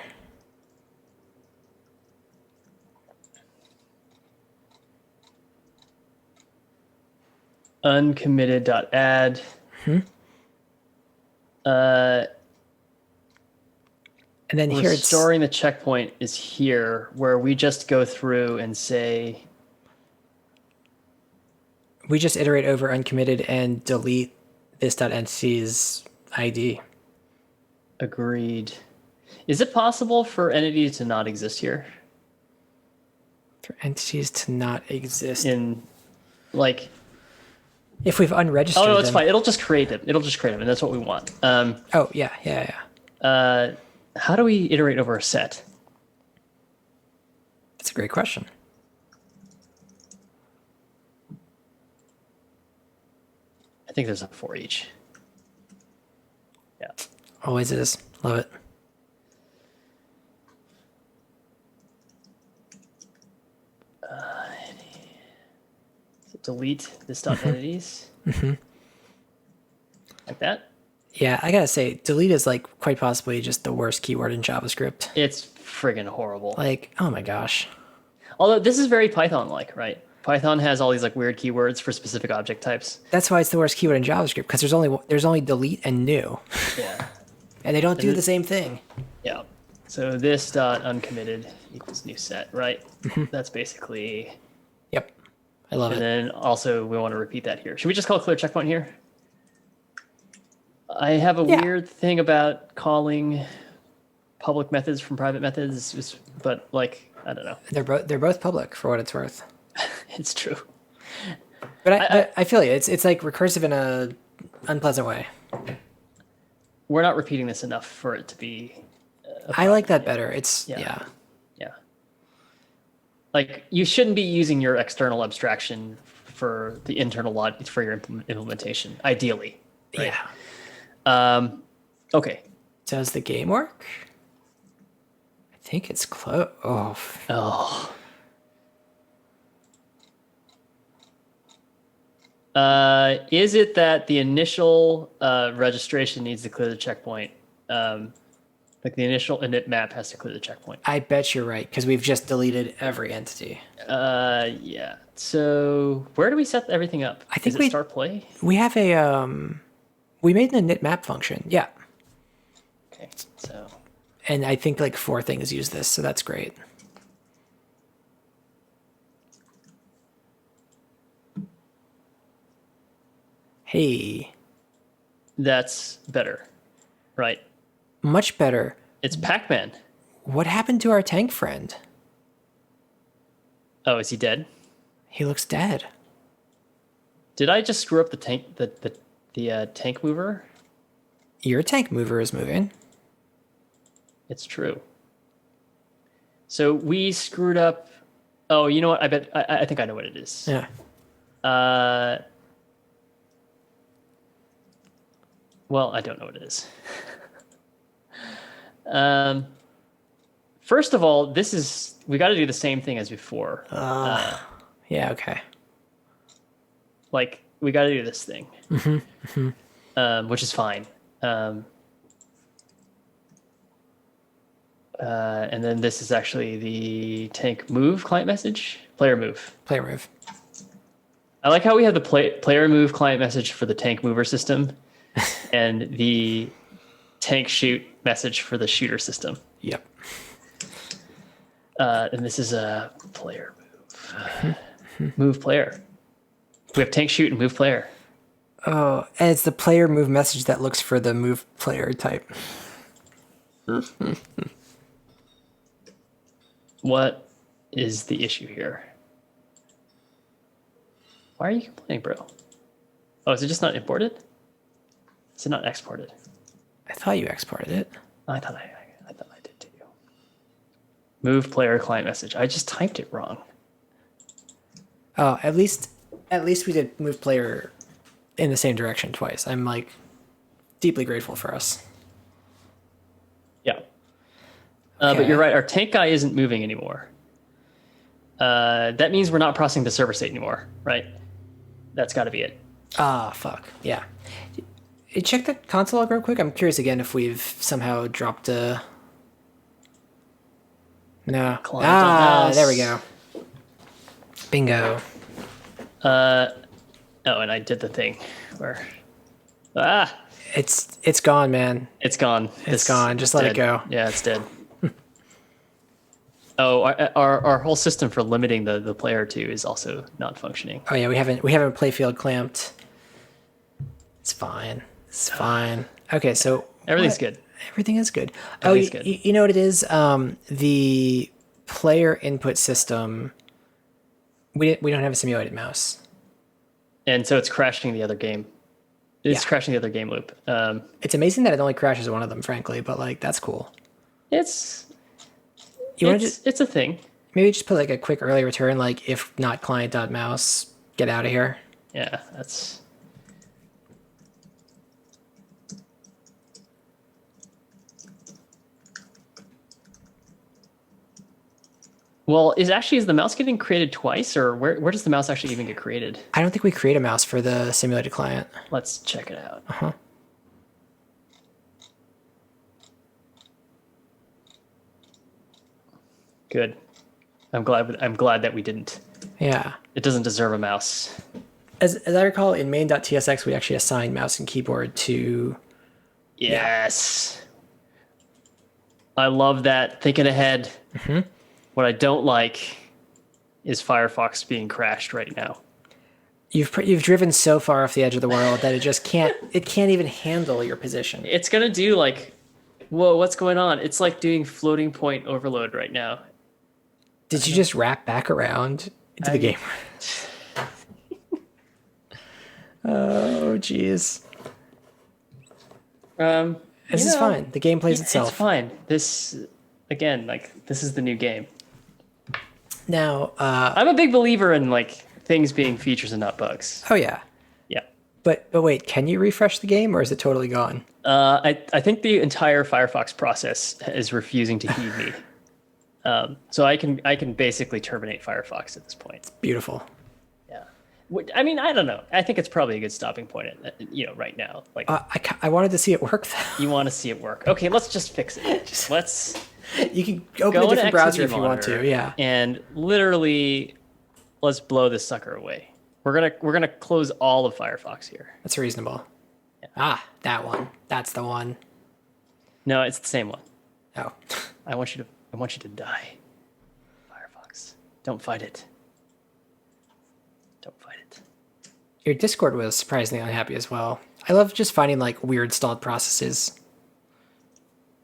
Uncommitted.add. And then here it's Restoring the checkpoint is here, where we just go through and say, we just iterate over uncommitted and delete this entity's ID. agreed. Is it possible for entities to not exist here? For entities to not exist. In, like, If we've unregistered oh no, it's them. fine. It'll just create them. It'll just create them, and that's what we want. Oh, yeah. How do we iterate over a set? That's a great question. I think there's a for each. Yeah. Always is. Love it. So delete this dot entities. Like that. Yeah, I gotta say, delete is like quite possibly just the worst keyword in JavaScript. It's friggin' horrible. Like, oh my gosh. Although this is very Python-like, right? Python has all these like weird keywords for specific object types. That's why it's the worst keyword in JavaScript, because there's only delete and new. Yeah. And they don't do the same thing. Yeah. So this dot uncommitted equals new set, right? That's basically. Yep. I love And it. then also we want to repeat that here. Should we just call clear checkpoint here? I have a weird thing about calling public methods from private methods, but like, I don't know. They're both public for what it's worth. It's true. But I feel you. It's like recursive in a unpleasant way. We're not repeating this enough for it to be. I like that better. It's Yeah. Like, you shouldn't be using your external abstraction for the internal logic for your implementation, ideally. Right? Yeah. Okay. Does the game work? I think it's close. Oh. Oh. Is it that the initial registration needs to clear the checkpoint? Like the initial init map has to clear the checkpoint. I bet you're right, because we've just deleted every entity. Yeah. So where do we set everything up? I think Is it start play? we have a we made an init map function. Yeah. Okay. So And I think like 4 things use this, so that's great. Hey. that's better, right? Much better. It's Pac-Man. What happened to our tank friend? Oh, is he dead? He looks dead. Did I just screw up the tank the tank mover? Your tank mover is moving. It's true. So we screwed up. Oh, you know what? I think I know what it is. Yeah. Well, I don't know what it is. First of all, we got to do the same thing as before. Yeah, okay. Like we got to do this thing, which is fine. And then this is actually the tank move client message, player move. Player move. I like how we have the player move client message for the tank mover system and the tank shoot message for the shooter system. Yep. And this is a player move. Move player. We have tank shoot and move player. Oh, and it's the player move message that looks for the move player type. What is the issue here? Why are you complaining, bro? Oh, is it just not imported? Is it not exported? I thought you exported it. I thought I did too. Move player client message. I just typed it wrong. Oh, at least we did move player in the same direction twice. I'm like deeply grateful for us. Yeah. Okay. But you're right. Our tank guy isn't moving anymore. That means we're not processing the server state anymore, right? That's got to be it. Ah, fuck. Yeah. Check the console log real quick. I'm curious again if we've somehow dropped a... No. Client there we go. Bingo. Oh, and I did the thing where... It's gone, man. It's gone. It's gone. Just let it go. Yeah, it's dead. Oh, our whole system for limiting the player to is also not functioning. Oh yeah, we haven't playfield clamped. It's fine. It's fine. Okay, so Everything's good. Everything is good. Everything's good. You know what it is? The player input system. We don't have a simulated mouse, And so it's crashing the other game. It's Yeah. crashing the other game loop. It's amazing that it only crashes one of them, frankly. But like that's cool. It's It's a thing. maybe just put like a quick early return, like if not client.mouse, get out of here. Yeah, that's... Well, is the mouse getting created twice, or where does the mouse actually even get created? I don't think we create a mouse for the simulated client. Let's check it out. Uh-huh. Good. I'm glad that we didn't. Yeah. It doesn't deserve a mouse. As I recall, in main.tsx, we actually assigned mouse and keyboard to... Yes. I love that. Thinking ahead. Mm-hmm. What I don't like is Firefox being crashed right now. You've driven so far off the edge of the world that it can't even handle your position. It's going to do like, whoa, what's going on? It's like doing floating point overload right now. Did you just wrap back around into the game? Oh, jeez. This is fine. The game plays itself. It's fine. This, again, like, this is the new game. Now, I'm a big believer in, like, things being features and not bugs. Oh yeah. Yeah. But wait, can you refresh the game or is it totally gone? I think the entire Firefox process is refusing to heed me. So I can basically terminate Firefox at this point. Beautiful. Yeah. I mean, I don't know. I think it's probably a good stopping point, right now. Like, I wanted to see it work though. you want to see it work. Okay, let's just fix it. Let's You can open go a in different browser if you want Monitor to. Yeah. and literally let's blow this sucker away. We're gonna close all of Firefox here. That's reasonable. Ah, that one. That's the one. No, it's the same one. Oh. I want you to die. Firefox. Don't fight it. Don't fight it. Your Discord was surprisingly unhappy as well. I love just finding like weird stalled processes.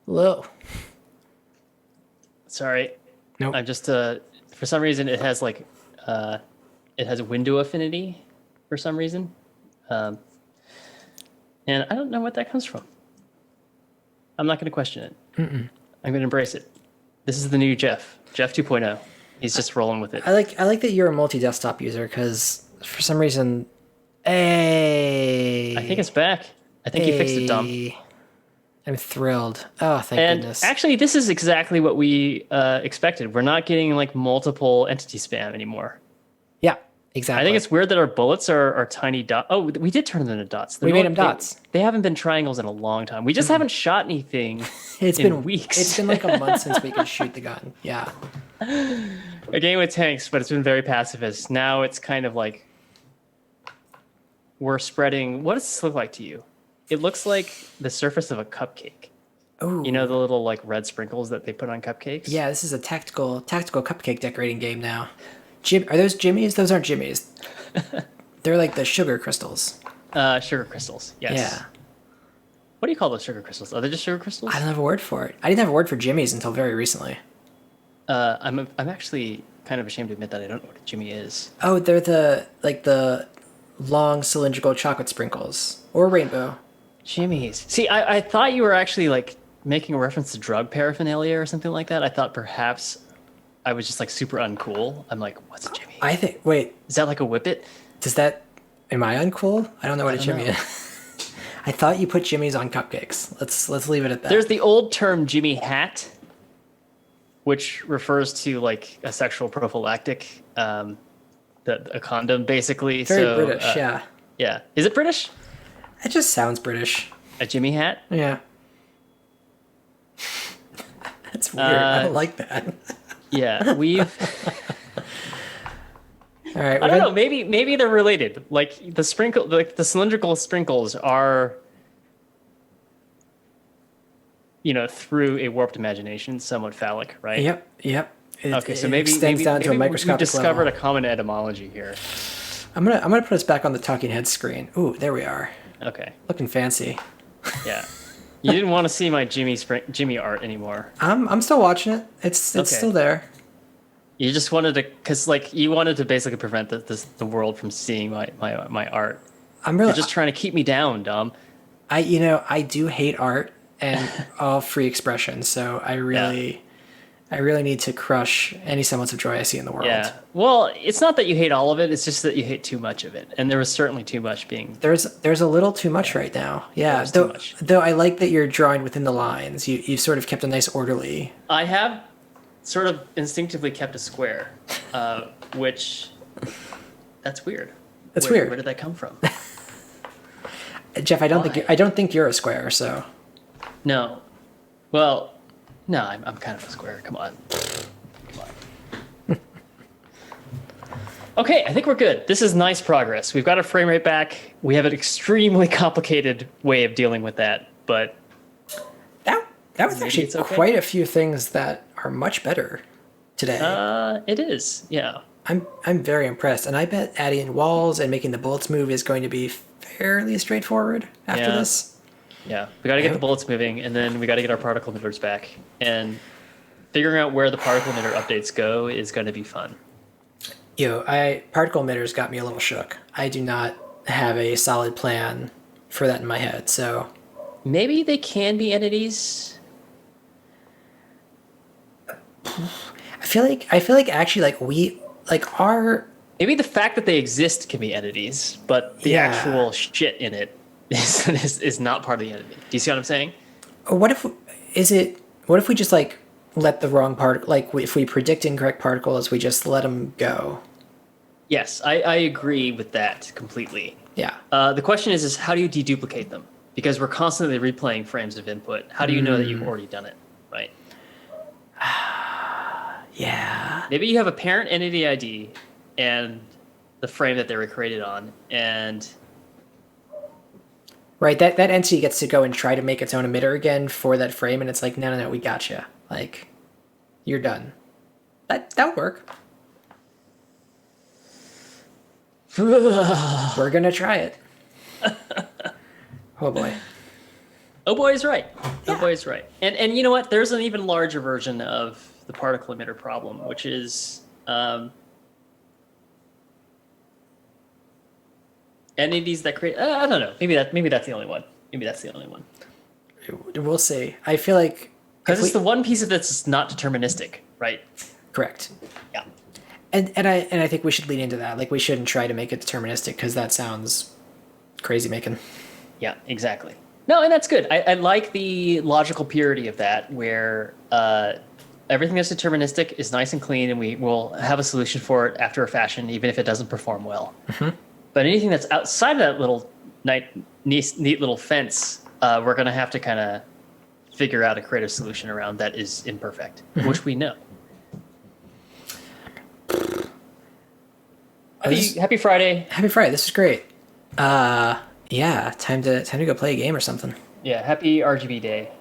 Hello. Sorry. Nope. I'm just for some reason it has it has window affinity for some reason. And I don't know what that comes from. I'm not going to question it. I'm going to embrace it. This is the new Jeff 2.0. He's just rolling with it. I like that you're a multi-desktop user because for some reason, I think it's back. I think you fixed it, Dom. I'm thrilled. Oh, thank goodness. Actually, this is exactly what we expected. We're not getting like multiple entity spam anymore. Yeah, exactly. I think it's weird that our bullets are tiny dots. Oh, we did turn them into dots. We made them dots. They haven't been triangles in a long time. We just haven't shot anything It's in been weeks. It's been like a month since we could shoot the gun. Yeah. A game with tanks, but it's been very pacifist. Now it's kind of like we're spreading. What does this look like to you? It looks like the surface of a cupcake. Oh. You know the little like red sprinkles that they put on cupcakes? Yeah, this is a tactical cupcake decorating game now. Are those Jimmies? Those aren't Jimmies. They're like the sugar crystals. Sugar crystals. Yes. Yeah. What do you call those sugar crystals? Are they just sugar crystals? I don't have a word for it. I didn't have a word for Jimmies until very recently. I'm actually kind of ashamed to admit that I don't know what a Jimmy is. Oh, they're the long cylindrical chocolate sprinkles or rainbow. Jimmies. See, I thought you were actually like making a reference to drug paraphernalia or something like that. I thought perhaps I was just like super uncool. I'm like, what's a Jimmy? I think. Wait, Is that like a whippet? am I uncool? I don't know what a don't Jimmy know. is. I thought you put Jimmies on cupcakes. Let's leave it at that. There's the old term Jimmy hat, which refers to like a sexual prophylactic, a condom basically. Very British, yeah. Yeah. Is it British? It just sounds British. A Jimmy hat? Yeah. That's weird. I don't like that. Yeah, All right. I don't know. Maybe they're related. Like the cylindrical sprinkles are, through a warped imagination, somewhat phallic, right? Yep. So it maybe extends down to a we've microscopic discovered level. a common etymology here. I'm gonna put us back on the talking head screen. Ooh, there we are. Okay. Looking fancy. Yeah. You didn't want to see my Jimmy art anymore. I'm still watching it. It's Okay. still there. You just wanted to, because like you wanted to basically prevent the world from seeing my art. I'm really You're just trying to keep me down, Dom. I do hate art and all free expression, so I really need to crush any semblance of joy I see in the world. Yeah. Well, it's not that you hate all of it. It's just that you hate too much of it, and there was certainly too much being. There's a little too much right now. Yeah. There's too much. Though I like that you're drawing within the lines. You've sort of kept a nice orderly. I have sort of instinctively kept a square, which that's weird. That's weird. Where did that come from? Jeff, I don't Why? think you're a square, so. No. Well, no, I'm kind of a square. Come on. Okay, I think we're good. This is nice progress. We've got our frame rate back. We have an extremely complicated way of dealing with that, but That was Maybe actually it's okay. quite a few things that are much better today. it is. Yeah. I'm very impressed, and I bet adding walls and making the bullets move is going to be fairly straightforward after Yeah. this. Yeah. We got to get the bullets moving, and then we got to get our particle emitters back. And figuring out where the particle emitter updates go is going to be fun. Particle emitters got me a little shook. I do not have a solid plan for that in my head, so Maybe they can be entities. I feel like actually our Maybe the fact that they exist can be entities, but the Yeah. actual shit in it is not part of the entity. Do you see what I'm saying? Or what if what if we just like let the wrong part, like if we predict incorrect particles, we just let them go? Yes, I agree with that completely. Yeah. The question is how do you deduplicate them? Because we're constantly replaying frames of input. How do you know that you've already done it, right? Yeah. Maybe you have a parent entity ID and the frame that they were created on, and Right. That entity gets to go and try to make its own emitter again for that frame, and it's like, no, we gotcha. Like, you're done. That would work. We're gonna try it. Oh boy. oh boy is right. Yeah. Oh boy is right. And you know what? There's an even larger version of the particle emitter problem, which is entities that create. I don't know. Maybe that's the only one. Maybe that's the only one. We'll see. I feel like Because it's the one piece of that's not deterministic, right? correct. Yeah. And I think we should lean into that. Like, we shouldn't try to make it deterministic because that sounds crazy making. Yeah, exactly. No, and that's good. I like the logical purity of that, where everything that's deterministic is nice and clean, and we will have a solution for it after a fashion, even if it doesn't perform well. Mm-hmm. But anything that's outside of that little neat little fence, we're going to have to kind of figure out a creative solution around that is imperfect, which we know. Happy Friday. Happy Friday. This is great. Yeah, time to go play a game or something. Yeah, happy RGB day.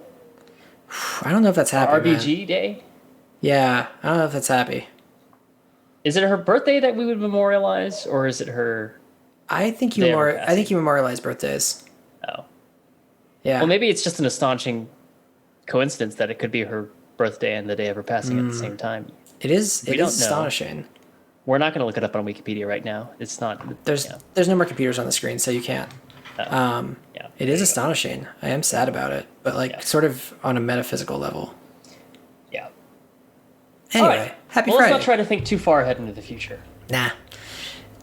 I don't know if that's happy. RBG Man. day? Yeah, I don't know if that's happy. Is it her birthday that we would memorialize, or is it her? I think you memorialize birthdays. Oh. Yeah. Well, maybe it's just an astonishing coincidence that it could be her birthday and the day of her passing at the same time. It is. It don't is know. astonishing. We're not going to look it up on Wikipedia right now. It's not. There's no more computers on the screen, so you can't. Yeah. It is astonishing. I am sad about it, but like sort of on a metaphysical level. Yeah. Anyway, right. happy Well, Friday. let's not try to think too far ahead into the future. Nah.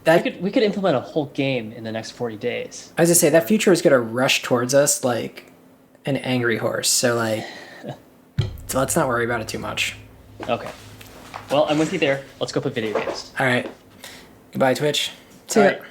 We could implement a whole game in the next 40 days. I was gonna say that future is gonna rush towards us like an angry horse. So like, so let's not worry about it too much. Okay. Well, I'm with you there. Let's go play video games. All right. Goodbye, Twitch. See All ya. right.